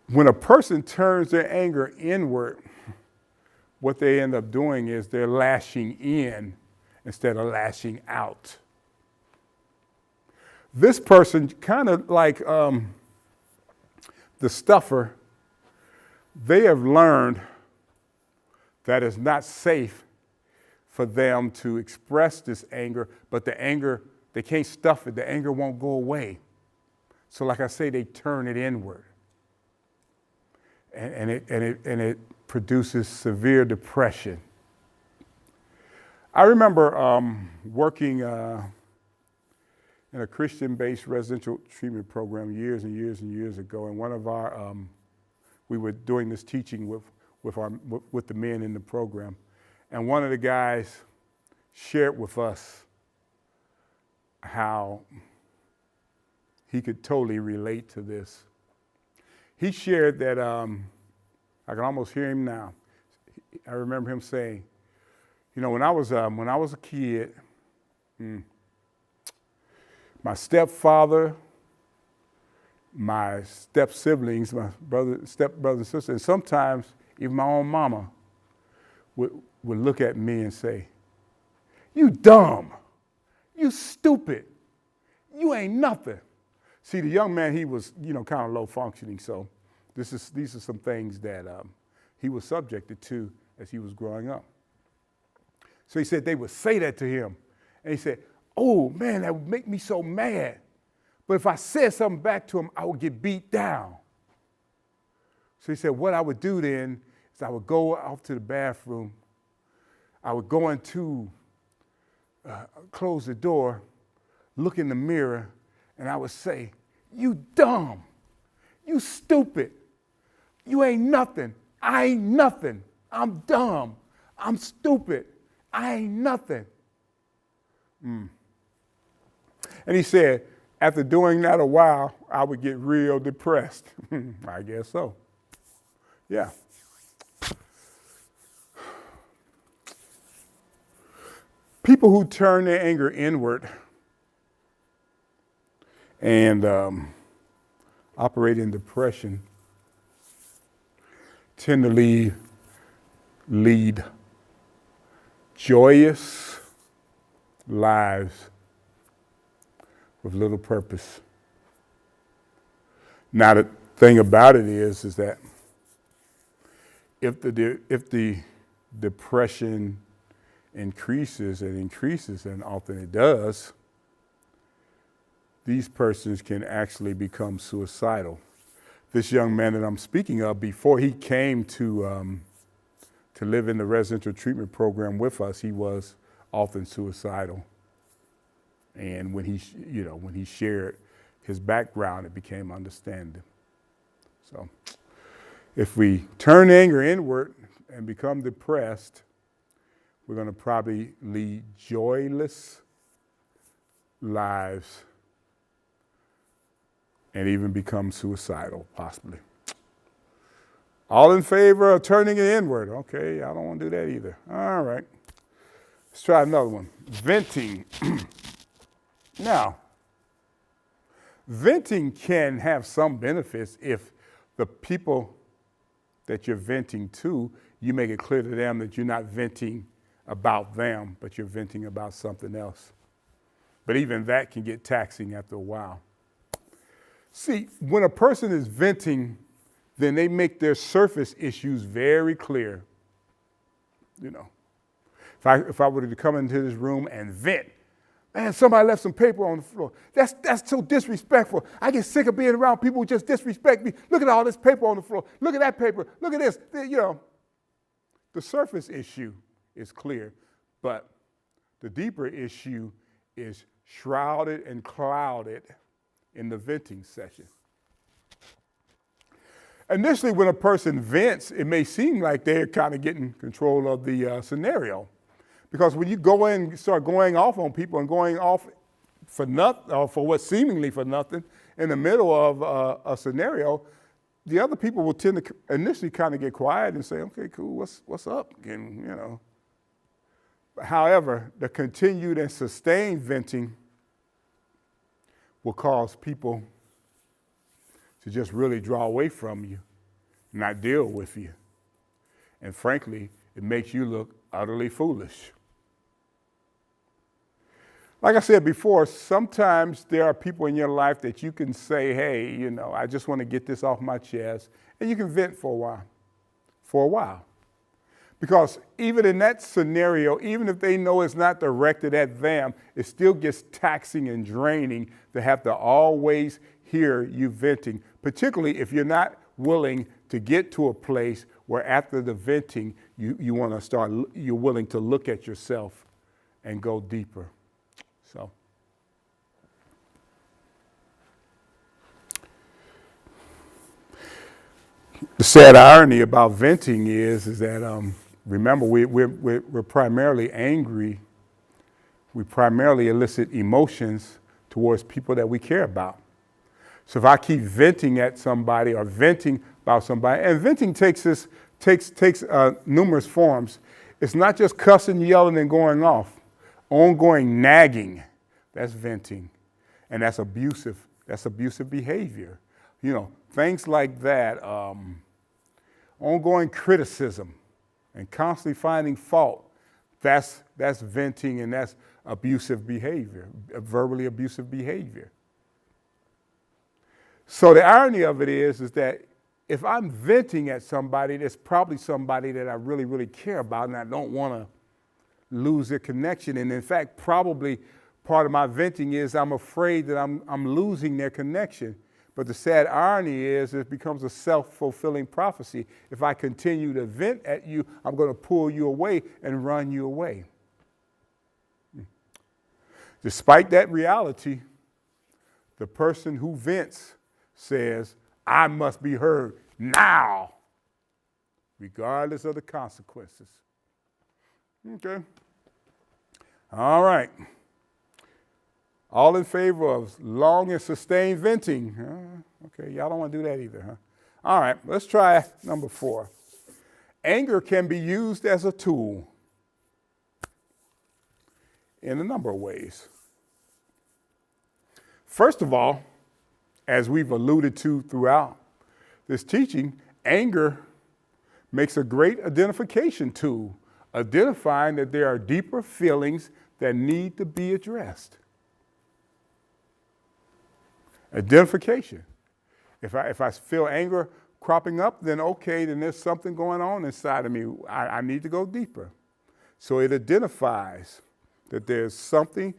when a person turns their anger inward, what they end up doing is they're lashing in instead of lashing out. This person, kind of like the stuffer, they have learned that it's not safe for them to express this anger, but the anger, they can't stuff it. The anger won't go away. So like I say, they turn it inward. And it produces severe depression. I remember working in a Christian-based residential treatment program years and years and years ago, and one of our, we were doing this teaching with the men in the program, and one of the guys shared with us how he could totally relate to this. He shared that, I can almost hear him now. I remember him saying, you know, when I was a kid, my stepfather, my step siblings, my step brothers and sisters, and sometimes even my own mama would look at me and say, "You dumb, you stupid, you ain't nothing." See, the young man, he was, you know, kind of low functioning, so these are some things that he was subjected to as he was growing up. So he said they would say that to him, and he said, "Oh man, that would make me so mad. But if I said something back to him, I would get beat down." So he said, what I would do then is I would go off to the bathroom. I would go into, close the door, look in the mirror, and I would say, "You dumb, you stupid, you ain't nothing. I ain't nothing. I'm dumb. I'm stupid. I ain't nothing." And he said, after doing that a while, I would get real depressed. I guess so. Yeah. People who turn their anger inward and operate in depression tend to lead joyous lives with little purpose. Now, the thing about it is that if the depression increases, and often it does, these persons can actually become suicidal. This young man that I'm speaking of, before he came to live in the residential treatment program with us, he was often suicidal. And when he shared his background, it became understanding. So if we turn anger inward and become depressed, we're going to probably lead joyless lives and even become suicidal, possibly. All in favor of turning it inward? Okay, I don't want to do that either. All right. Let's try another one. Venting. Now, venting can have some benefits if the people that you're venting to, you make it clear to them that you're not venting about them, but you're venting about something else. But even that can get taxing after a while. See, when a person is venting, then they make their surface issues very clear. You know, if I were to come into this room and vent, Man, somebody left some paper on the floor. That's so disrespectful. I get sick of being around people who just disrespect me. Look at all this paper on the floor. Look at that paper. Look at this. You know, the surface issue is clear, but the deeper issue is shrouded and clouded in the venting session. Initially, when a person vents, it may seem like they're kind of getting control of the scenario. Because when you go in and start going off on people and going off for nothing, or for what seemingly for nothing, in the middle of a scenario, the other people will tend to initially kind of get quiet and say, okay, cool, what's up? And, you know. However, the continued and sustained venting will cause people to just really draw away from you, not deal with you. And frankly, it makes you look utterly foolish. Like I said before, sometimes there are people in your life that you can say, hey, you know, I just want to get this off my chest, and you can vent for a while. Because even in that scenario, even if they know it's not directed at them, it still gets taxing and draining to have to always hear you venting, particularly if you're not willing to get to a place where after the venting, you're willing to look at yourself and go deeper. So, the sad irony about venting is that remember we're primarily angry. We primarily elicit emotions towards people that we care about. So if I keep venting at somebody or venting about somebody, and venting takes numerous forms. It's not just cussing, yelling, and going off. Ongoing nagging, that's venting, and that's abusive behavior. You know, things like that, ongoing criticism and constantly finding fault, that's venting, and that's abusive behavior, verbally abusive behavior. So the irony of it is that if I'm venting at somebody, there's probably somebody that I really, really care about, and I don't want to lose their connection. And in fact, probably part of my venting is I'm afraid that I'm losing their connection. But the sad irony is it becomes a self-fulfilling prophecy. If I continue to vent at you, I'm going to pull you away and run you away. Despite that reality, the person who vents says, I must be heard now, regardless of the consequences. Okay. All right. All in favor of long and sustained venting. Okay, y'all don't want to do that either, huh? All right, let's try number 4. Anger can be used as a tool in a number of ways. First of all, as we've alluded to throughout this teaching, anger makes a great identification tool, identifying that there are deeper feelings that need to be addressed. Identification. If I feel anger cropping up, then okay, then there's something going on inside of me. I need to go deeper. So it identifies that there's something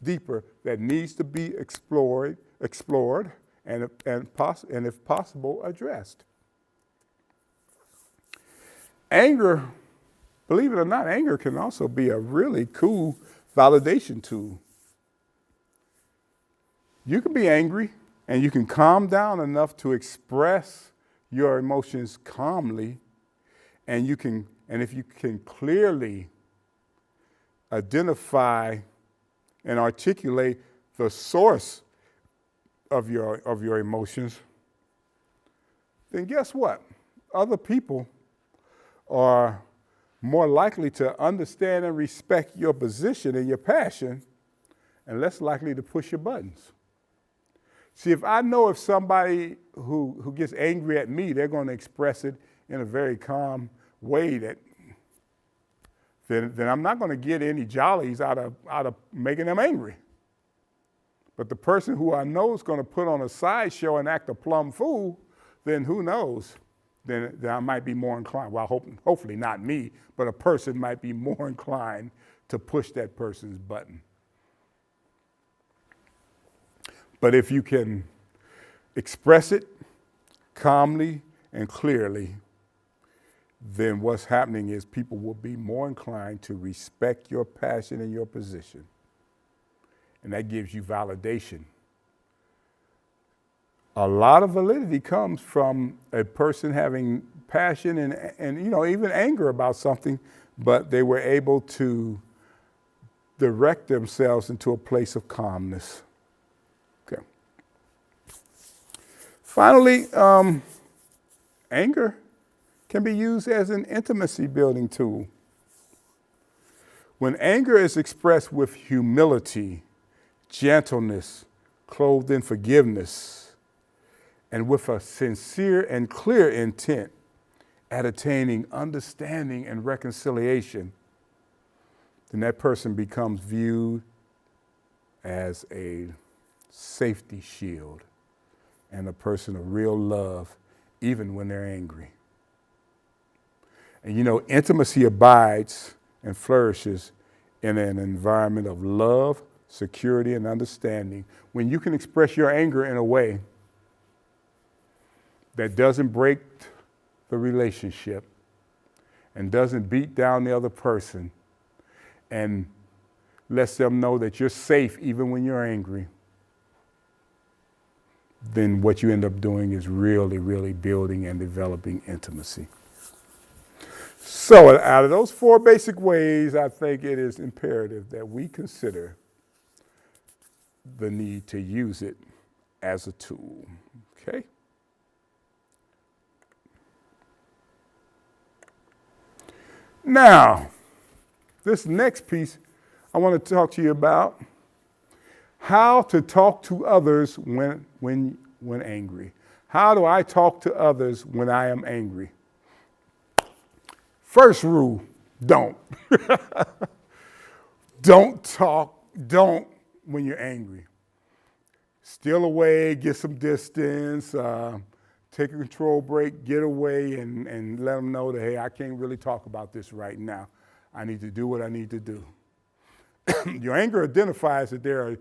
deeper that needs to be explored, and if possible, addressed. Anger, believe it or not, anger can also be a really cool validation tool. You can be angry and you can calm down enough to express your emotions calmly, and if you can clearly identify and articulate the source of your emotions, then guess what? Other people are more likely to understand and respect your position and your passion, and less likely to push your buttons. See, if I know if somebody who gets angry at me, they're going to express it in a very calm way, then I'm not going to get any jollies out of making them angry. But the person who I know is going to put on a sideshow and act a plumb fool, then who knows? Then I might be more inclined. Well, hopefully not me, but a person might be more inclined to push that person's button. But if you can express it calmly and clearly, then what's happening is people will be more inclined to respect your passion and your position. And that gives you validation. A lot of validity comes from a person having passion and even anger about something, but they were able to direct themselves into a place of calmness. Okay. Finally, anger can be used as an intimacy building tool. When anger is expressed with humility, gentleness, clothed in forgiveness, and with a sincere and clear intent at attaining understanding and reconciliation, then that person becomes viewed as a safety shield and a person of real love, even when they're angry. And intimacy abides and flourishes in an environment of love, security, and understanding. When you can express your anger in a way that doesn't break the relationship and doesn't beat down the other person and lets them know that you're safe even when you're angry, then what you end up doing is really, really building and developing intimacy. So out of those 4 basic ways, I think it is imperative that we consider the need to use it as a tool, okay? Now, this next piece, I want to talk to you about how to talk to others when angry. How do I talk to others when I am angry? First rule, don't. Don't when you're angry. Steal away, get some distance, take a control break, get away, and let them know that, hey, I can't really talk about this right now. I need to do what I need to do. Your anger identifies that there are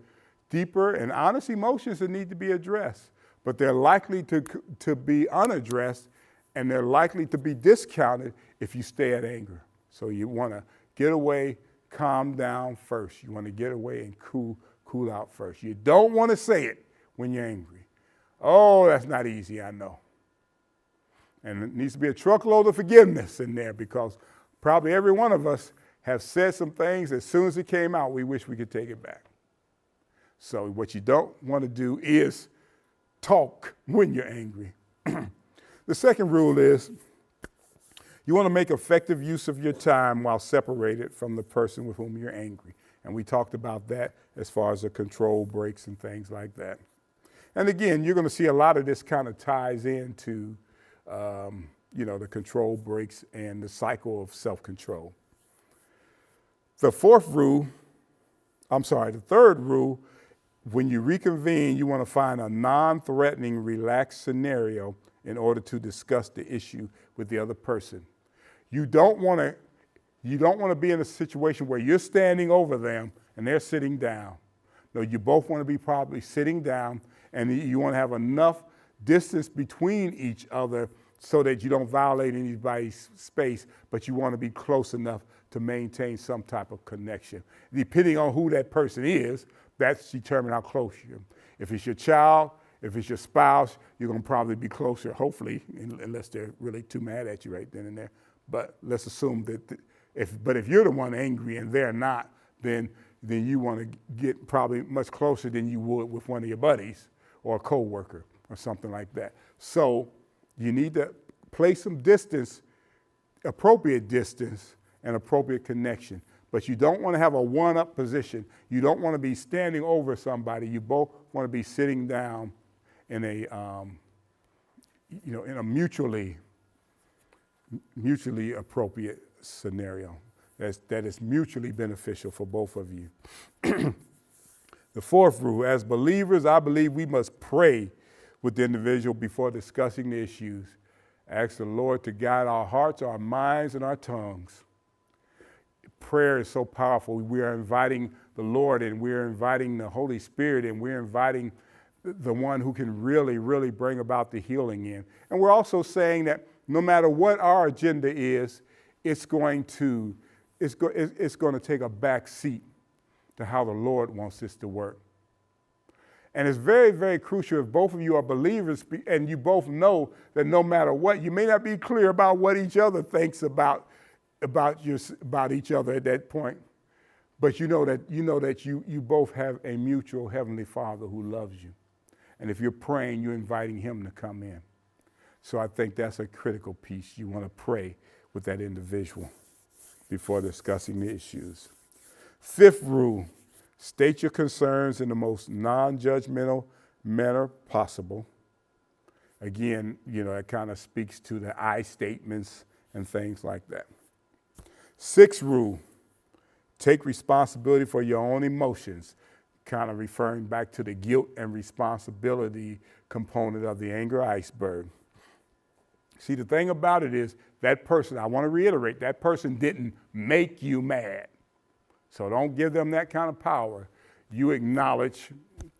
deeper and honest emotions that need to be addressed, but they're likely to be unaddressed, and they're likely to be discounted if you stay at anger. So you want to get away, calm down first. You want to get away and cool out first. You don't want to say it when you're angry. Oh, that's not easy, I know. And it needs to be a truckload of forgiveness in there, because probably every one of us have said some things as soon as it came out, we wish we could take it back. So what you don't want to do is talk when you're angry. The second rule is you want to make effective use of your time while separated from the person with whom you're angry. And we talked about that as far as the control breaks and things like that. And again, you're going to see a lot of this kind of ties into, the control breaks and the cycle of self-control. The third rule, when you reconvene, you want to find a non-threatening, relaxed scenario in order to discuss the issue with the other person. You don't want to be in a situation where you're standing over them and they're sitting down. No, you both want to be probably sitting down, and you want to have enough distance between each other so that you don't violate anybody's space, but you want to be close enough to maintain some type of connection. Depending on who that person is, that's determine how close you are. If it's your child, if it's your spouse, you're going to probably be closer, hopefully, unless they're really too mad at you right then and there. But let's assume that if you're the one angry and they're not, then you want to get probably much closer than you would with one of your buddies or a coworker or something like that. So you need to place some distance, appropriate distance and appropriate connection. But you don't want to have a one-up position. You don't want to be standing over somebody. You both want to be sitting down in a mutually appropriate scenario that is mutually beneficial for both of you. The fourth rule, as believers, I believe we must pray with the individual before discussing the issues. Ask the Lord to guide our hearts, our minds, and our tongues. Prayer is so powerful. We are inviting the Lord, and we're inviting the Holy Spirit, and we're inviting the one who can really, really bring about the healing in. And we're also saying that no matter what our agenda is, it's going to take a back seat to how the Lord wants this to work. And it's very, very crucial if both of you are believers and you both know that no matter what, you may not be clear about what each other thinks about each other at that point, but you know that you both have a mutual Heavenly Father who loves you. And if you're praying, you're inviting Him to come in. So I think that's a critical piece. You want to pray with that individual before discussing the issues. Fifth rule, state your concerns in the most non-judgmental manner possible. Again, it kind of speaks to the I statements and things like that. Sixth rule, take responsibility for your own emotions, kind of referring back to the guilt and responsibility component of the anger iceberg. See, the thing about it is that person, I want to reiterate, that person didn't make you mad. So don't give them that kind of power. You acknowledge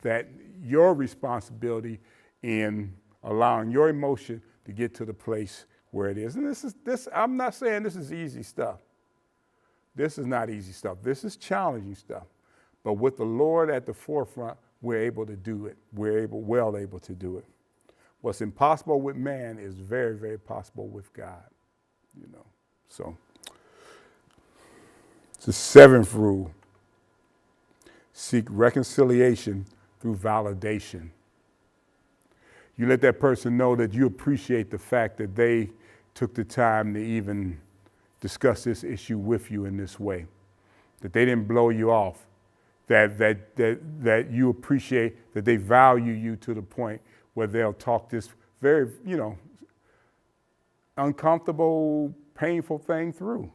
that your responsibility in allowing your emotion to get to the place where it is. And I'm not saying this is easy stuff. This is not easy stuff. This is challenging stuff. But with the Lord at the forefront, we're able to do it. We're well able to do it. What's impossible with man is very, very possible with God. So the seventh rule, seek reconciliation through validation. You let that person know that you appreciate the fact that they took the time to even discuss this issue with you in this way, that they didn't blow you off, that you appreciate that they value you to the point where they'll talk this very, uncomfortable, painful thing through.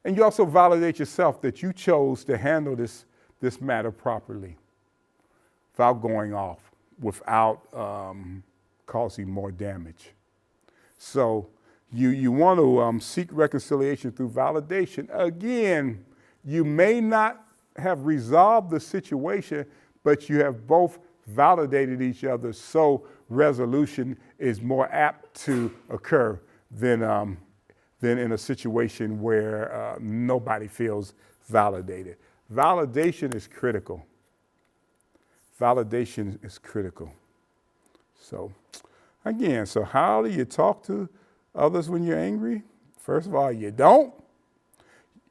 And you also validate yourself that you chose to handle this matter properly, without going off, without causing more damage. So you want to seek reconciliation through validation. Again, you may not have resolved the situation, but you have both validated each other, so resolution is more apt to occur than in a situation where nobody feels validated. Validation is critical. Validation is critical. So, again, how do you talk to others when you're angry? First of all, you don't.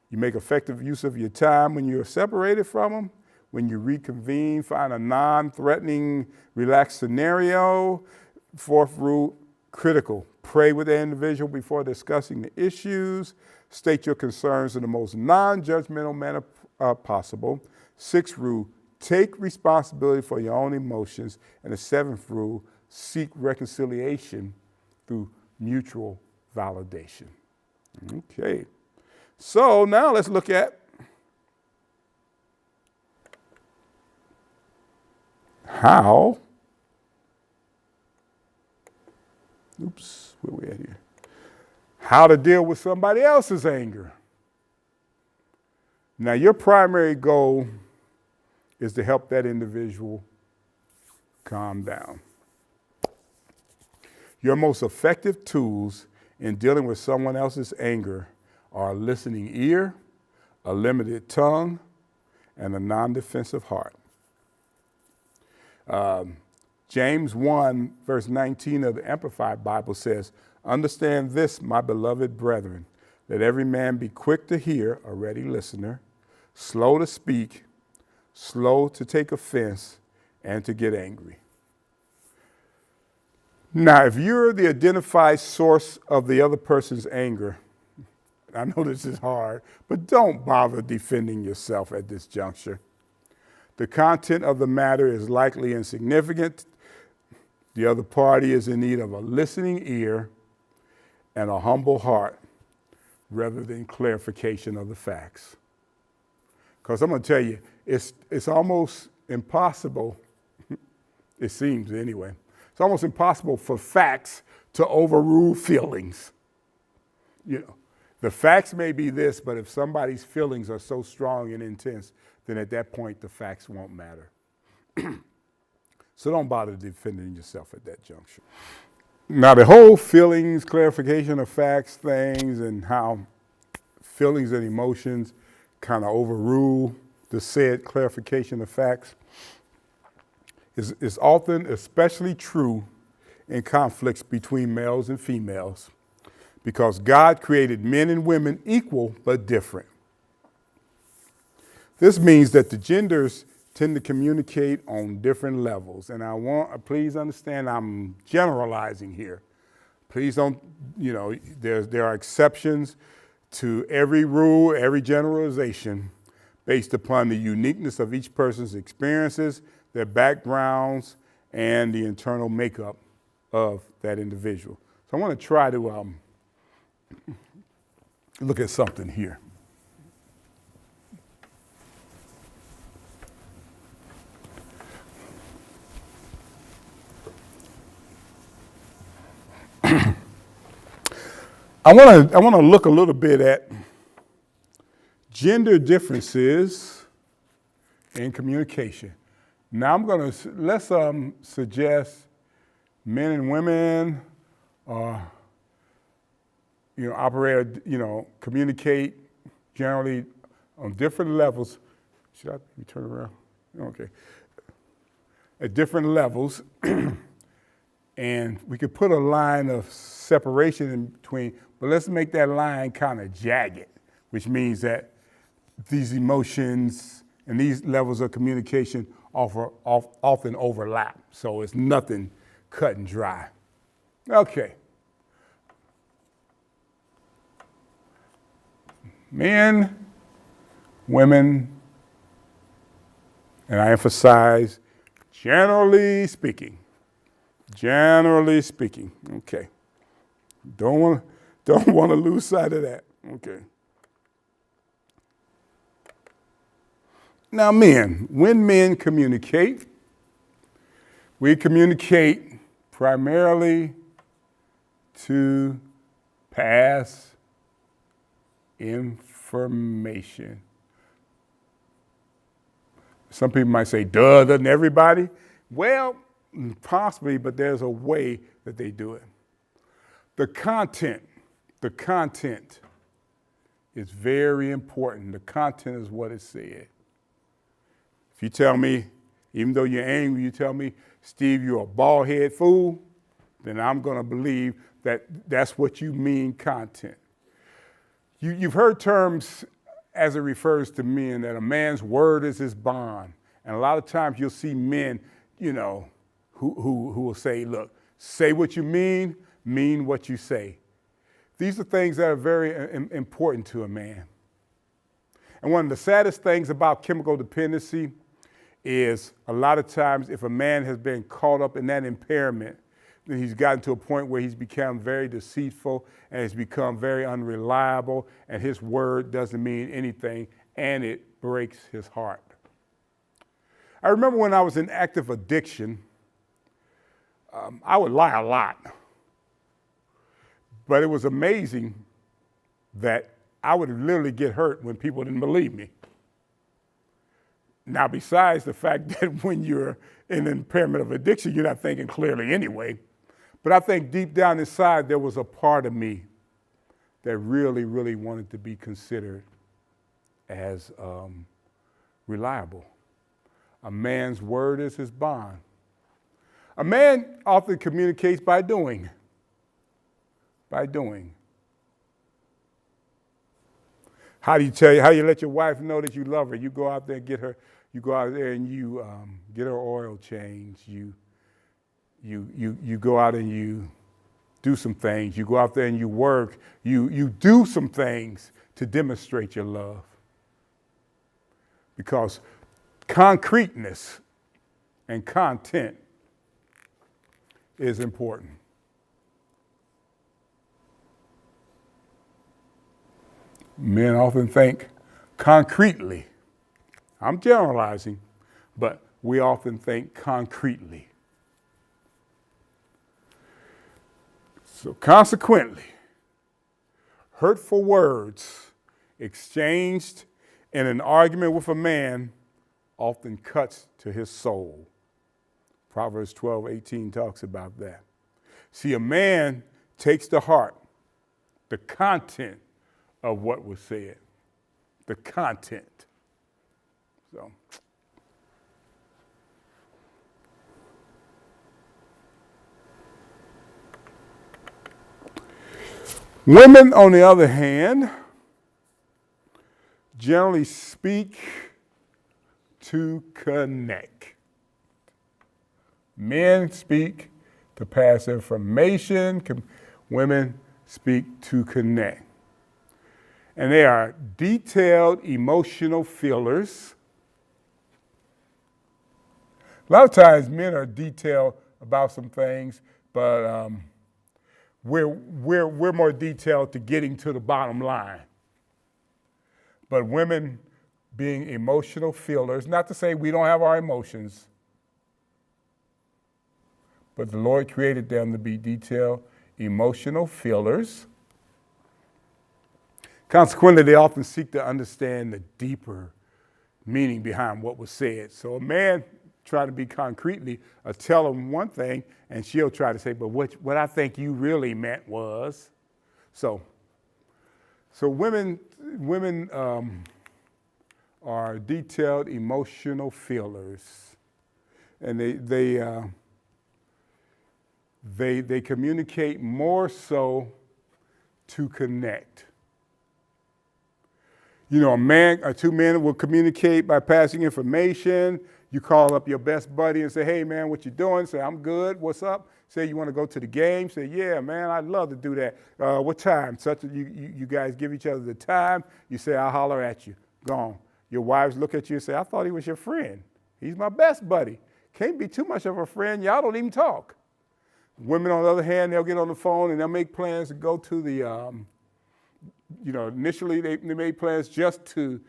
You make effective use of your time when you're separated from them. When you reconvene, find a non-threatening, relaxed scenario. Fourth rule, critical. Pray with the individual before discussing the issues. State your concerns in the most non-judgmental manner possible. Sixth rule, take responsibility for your own emotions. And the seventh rule, seek reconciliation through mutual validation. Okay. So now let's look at how, where we at here? How to deal with somebody else's anger. Now, your primary goal is to help that individual calm down. Your most effective tools in dealing with someone else's anger are a listening ear, a limited tongue, and a non-defensive heart. James 1, verse 19 of the Amplified Bible says, "Understand this, my beloved brethren, let every man be quick to hear, a ready listener, slow to speak, slow to take offense, and to get angry." Now, if you're the identified source of the other person's anger, I know this is hard, but don't bother defending yourself at this juncture. The content of the matter is likely insignificant. The other party is in need of a listening ear and a humble heart rather than clarification of the facts. Because I'm going to tell you, it's almost impossible, it seems anyway, it's almost impossible for facts to overrule feelings. The facts may be this, but if somebody's feelings are so strong and intense, then at that point the facts won't matter. So don't bother defending yourself at that juncture. Now, the whole feelings, clarification of facts things, and how feelings and emotions kind of overrule the said clarification of facts is often especially true in conflicts between males and females, because God created men and women equal but different. This means that the genders tend to communicate on different levels. And please understand, I'm generalizing here. Please don't, there are exceptions to every rule, every generalization based upon the uniqueness of each person's experiences, their backgrounds, and the internal makeup of that individual. So I want to try to look at something here. I want to look a little bit at gender differences in communication. Now let's suggest men and women communicate generally on different levels. Should I turn around? Okay. At different levels. And we could put a line of separation in between, but let's make that line kind of jagged, which means that these emotions and these levels of communication often overlap. So it's nothing cut and dry. Okay. Men, women, and I emphasize generally speaking. Generally speaking, okay. Don't want to lose sight of that, okay. Now, men, when men communicate, we communicate primarily to pass information. Some people might say, duh, doesn't everybody? Well, possibly, but there's a way that they do it. The content is very important. The content is what it said. If you tell me, even though you're angry, you tell me, Steve, you're a bald-head fool, then I'm going to believe that that's what you mean, content. You've heard terms as it refers to men, that a man's word is his bond. And a lot of times you'll see men, who will say, look, say what you mean what you say. These are things that are very important to a man. And one of the saddest things about chemical dependency is a lot of times if a man has been caught up in that impairment, then he's gotten to a point where he's become very deceitful and has become very unreliable, and his word doesn't mean anything, and it breaks his heart. I remember when I was in active addiction, I would lie a lot. But it was amazing that I would literally get hurt when people didn't believe me. Now, besides the fact that when you're in an impairment of addiction, you're not thinking clearly anyway. But I think deep down inside, there was a part of me that really, really wanted to be considered as reliable. A man's word is his bond. A man often communicates by doing. By doing. How do you let your wife know that you love her? You go out there and get her. You go out there and you get her oil change. You go out and you do some things. You go out there and you work. You do some things to demonstrate your love. Because concreteness and content is important. Men often think concretely. I'm generalizing, but we often think concretely. So consequently, hurtful words exchanged in an argument with a man often cuts to his soul. Proverbs 12:18 talks about that. See, a man takes to heart the content of what was said. The content. So. Women, on the other hand, generally speak to connect. Men speak to pass information. Women speak to connect. And they are detailed emotional feelers. A lot of times men are detailed about some things, but we're more detailed to getting to the bottom line. But women being emotional feelers, not to say we don't have our emotions, but the Lord created them to be detailed emotional feelers. Consequently, they often seek to understand the deeper meaning behind what was said. So a man try to be concretely, tell him one thing, and she'll try to say, but what I think you really meant was. So women are detailed emotional feelers, and they communicate more so to connect. You know, a man or two men will communicate by passing information. You call up your best buddy and say, hey, man, what you doing? Say, I'm good. What's up? Say, you want to go to the game? Say, yeah, man, I'd love to do that. What time? You guys give each other the time. You say, I'll holler at you. Gone. Your wives look at you and say, I thought he was your friend. He's my best buddy. Can't be too much of a friend. Y'all don't even talk. Women, on the other hand, they'll get on the phone and they'll make plans to go to the, initially they made plans just to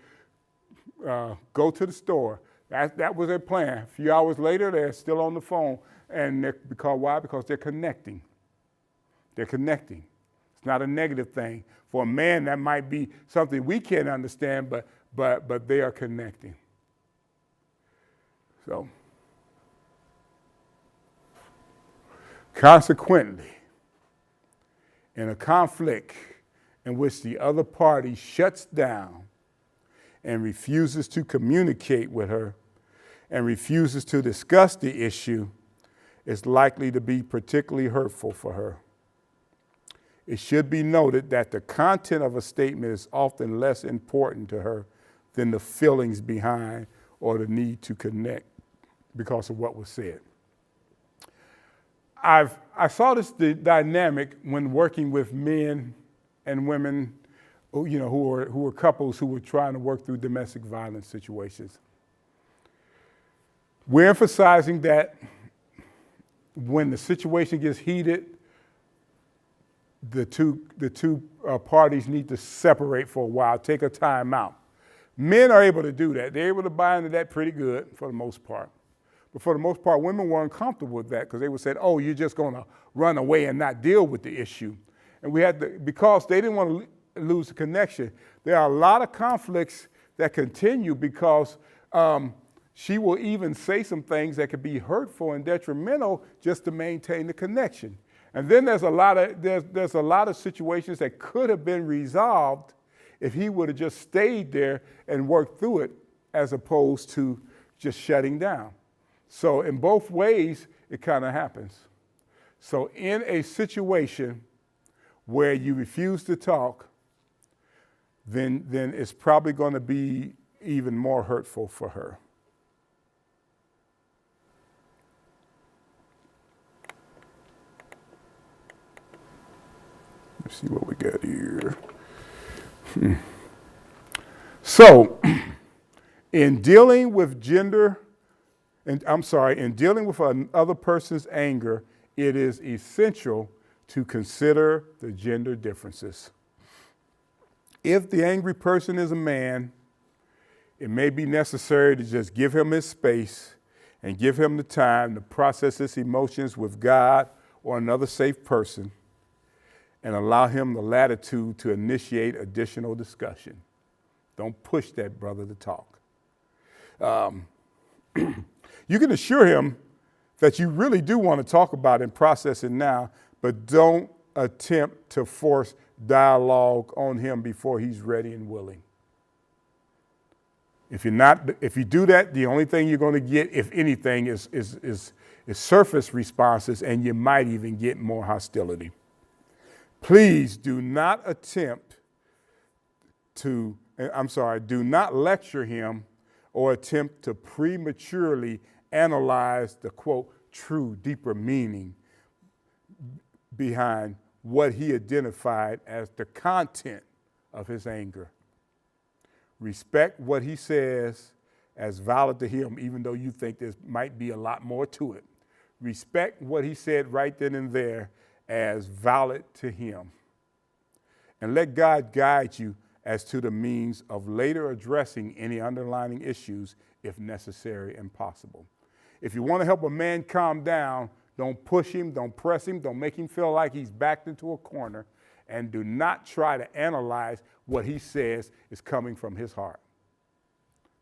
go to the store. That was their plan. A few hours later, they're still on the phone. And why? Because they're connecting. They're connecting. It's not a negative thing. For a man, that might be something we can't understand, but they are connecting. So, consequently, in a conflict in which the other party shuts down and refuses to communicate with her and refuses to discuss the issue, is likely to be particularly hurtful for her. It should be noted that the content of a statement is often less important to her than the feelings behind or the need to connect because of what was said. I saw this dynamic when working with men and women who were couples who were trying to work through domestic violence situations. We're emphasizing that when the situation gets heated, the two parties need to separate for a while, take a time out. Men are able to do that. They're able to buy into that pretty good for the most part. But for the most part, women were uncomfortable with that because they would say, oh, you're just going to run away and not deal with the issue. And we had to, because they didn't want to lose the connection, there are a lot of conflicts that continue because she will even say some things that could be hurtful and detrimental just to maintain the connection. And then there's a lot of situations that could have been resolved if he would have just stayed there and worked through it as opposed to just shutting down. So in both ways, it kind of happens. So in a situation where you refuse to talk, then it's probably going to be even more hurtful for her. Let's see what we got here. So, in dealing with another person's anger, it is essential to consider the gender differences. If the angry person is a man, it may be necessary to just give him his space and give him the time to process his emotions with God or another safe person, and allow him the latitude to initiate additional discussion. Don't push that brother to talk. You can assure him that you really do want to talk about and process it now, but don't attempt to force dialogue on him before he's ready and willing. If you do that, the only thing you're going to get, if anything, is surface responses, and you might even get more hostility. Please do not do not lecture him or attempt to prematurely analyze the, quote, true, deeper meaning behind what he identified as the content of his anger. Respect what he says as valid to him, even though you think there might be a lot more to it. Respect what he said right then and there as valid to him. And let God guide you as to the means of later addressing any underlying issues if necessary and possible. If you want to help a man calm down, don't push him, don't press him, don't make him feel like he's backed into a corner, and do not try to analyze what he says is coming from his heart.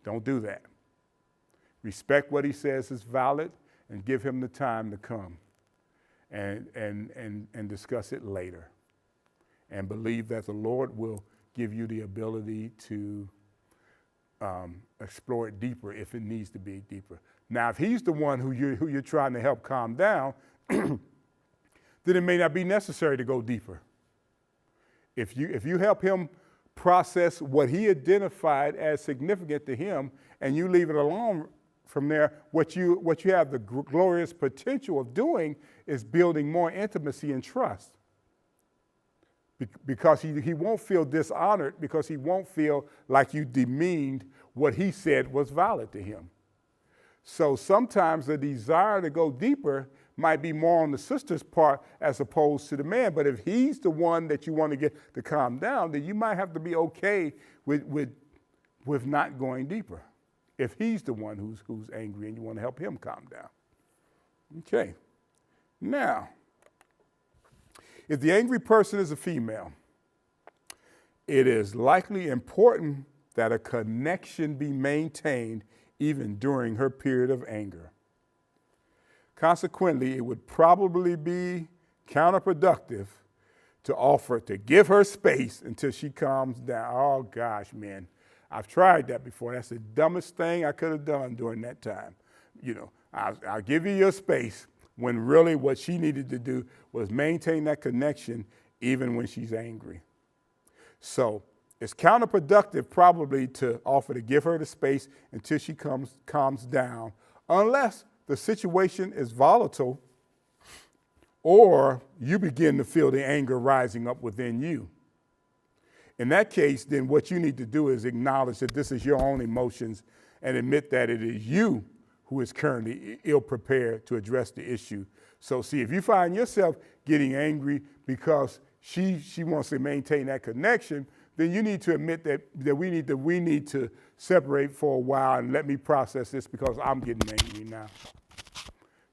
Don't do that. Respect what he says is valid and give him the time to come and discuss it later. And believe that the Lord will give you the ability to explore it deeper if it needs to be deeper. Now, if he's the one who you're trying to help calm down, then it may not be necessary to go deeper. If you help him process what he identified as significant to him, and you leave it alone from there, what you have the glorious potential of doing is building more intimacy and trust. Because he won't feel dishonored, because he won't feel like you demeaned what he said was valid to him. So sometimes the desire to go deeper might be more on the sister's part as opposed to the man. But if he's the one that you want to get to calm down, then you might have to be okay with not going deeper. If he's the one who's angry and you want to help him calm down. Okay. Now, if the angry person is a female, it is likely important that a connection be maintained even during her period of anger. Consequently, it would probably be counterproductive to offer to give her space until she calms down. Oh gosh, man, I've tried that before. That's the dumbest thing I could have done during that time. You know, I'll give you your space, when really what she needed to do was maintain that connection even when she's angry. So it's counterproductive probably to offer to give her the space until she calms down, unless the situation is volatile or you begin to feel the anger rising up within you. In that case, then what you need to do is acknowledge that this is your own emotions and admit that it is you who is currently ill-prepared to address the issue. So see, if you find yourself getting angry because she wants to maintain that connection, then you need to admit that we need to separate for a while and let me process this because I'm getting angry now.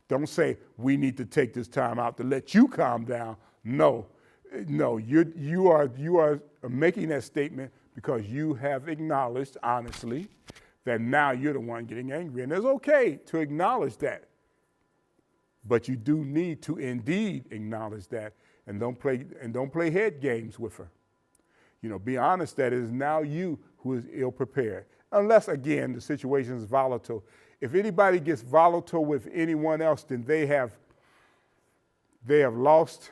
Don't say we need to take this time out to let you calm down. No, you are making that statement because you have acknowledged honestly that now you're the one getting angry. And it's okay to acknowledge that. But you do need to indeed acknowledge that and don't play head games with her. You know, be honest that it is now you who is ill-prepared. Unless, again, the situation is volatile. If anybody gets volatile with anyone else, then they have lost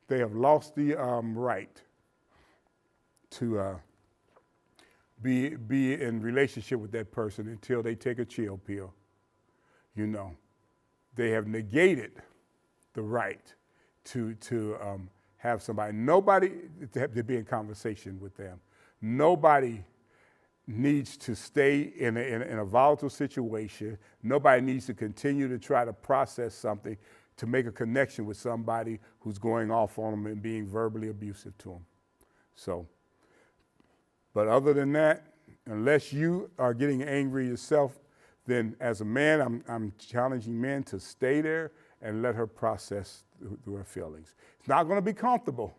the right to be in relationship with that person until they take a chill pill. You know, they have negated the right to have somebody. Nobody to be in conversation with them. Nobody needs to stay in a volatile situation. Nobody needs to continue to try to process something to make a connection with somebody who's going off on them and being verbally abusive to them. So, but other than that, unless you are getting angry yourself, then as a man, I'm challenging men to stay there and let her process through her feelings. It's not going to be comfortable.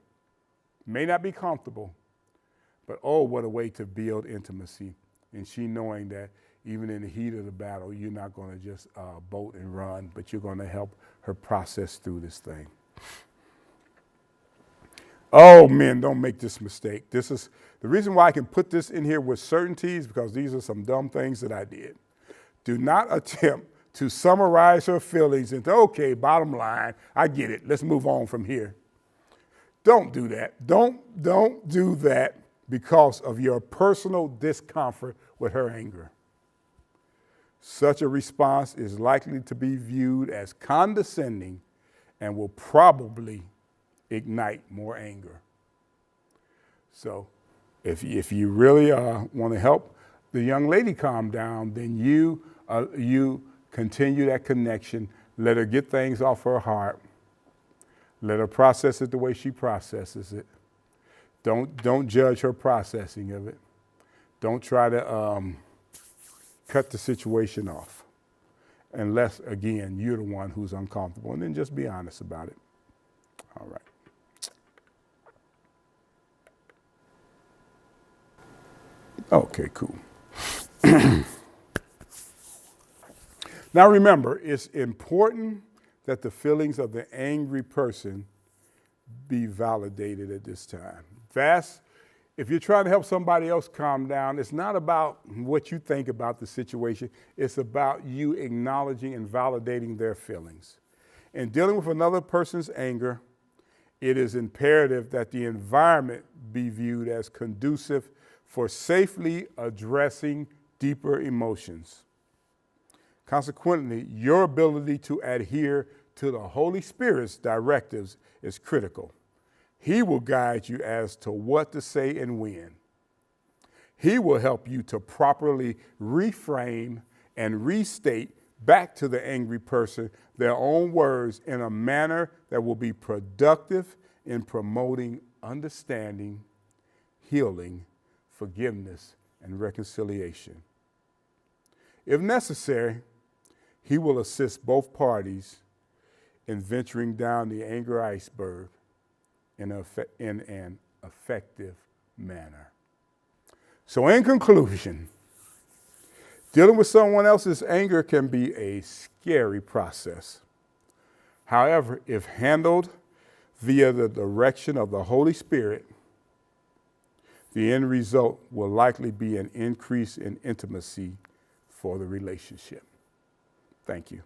May not be comfortable. But oh, what a way to build intimacy and she knowing that even in the heat of the battle, you're not going to just bolt and run, but you're going to help her process through this thing. Oh, men, don't make this mistake. This is the reason why I can put this in here with certainty is because these are some dumb things that I did. Do not attempt to summarize her feelings into, okay, bottom line, I get it. Let's move on from here. Don't do that. Don't do that because of your personal discomfort with her anger. Such a response is likely to be viewed as condescending and will probably ignite more anger. So if you really want to help the young lady calm down, then you continue that connection. Let her get things off her heart. Let her process it the way she processes it. Don't judge her processing of it. Don't try to cut the situation off. Unless, again, you're the one who's uncomfortable. And then just be honest about it. All right. Okay, cool. Now remember, it's important that the feelings of the angry person be validated at this time. If you're trying to help somebody else calm down, it's not about what you think about the situation. It's about you acknowledging and validating their feelings. In dealing with another person's anger, it is imperative that the environment be viewed as conducive for safely addressing deeper emotions. Consequently, your ability to adhere to the Holy Spirit's directives is critical. He will guide you as to what to say and when. He will help you to properly reframe and restate back to the angry person their own words in a manner that will be productive in promoting understanding, healing, forgiveness, and reconciliation. If necessary, he will assist both parties in venturing down the anger iceberg in an effective manner. So in conclusion, dealing with someone else's anger can be a scary process. However, if handled via the direction of the Holy Spirit, the end result will likely be an increase in intimacy for the relationship. Thank you.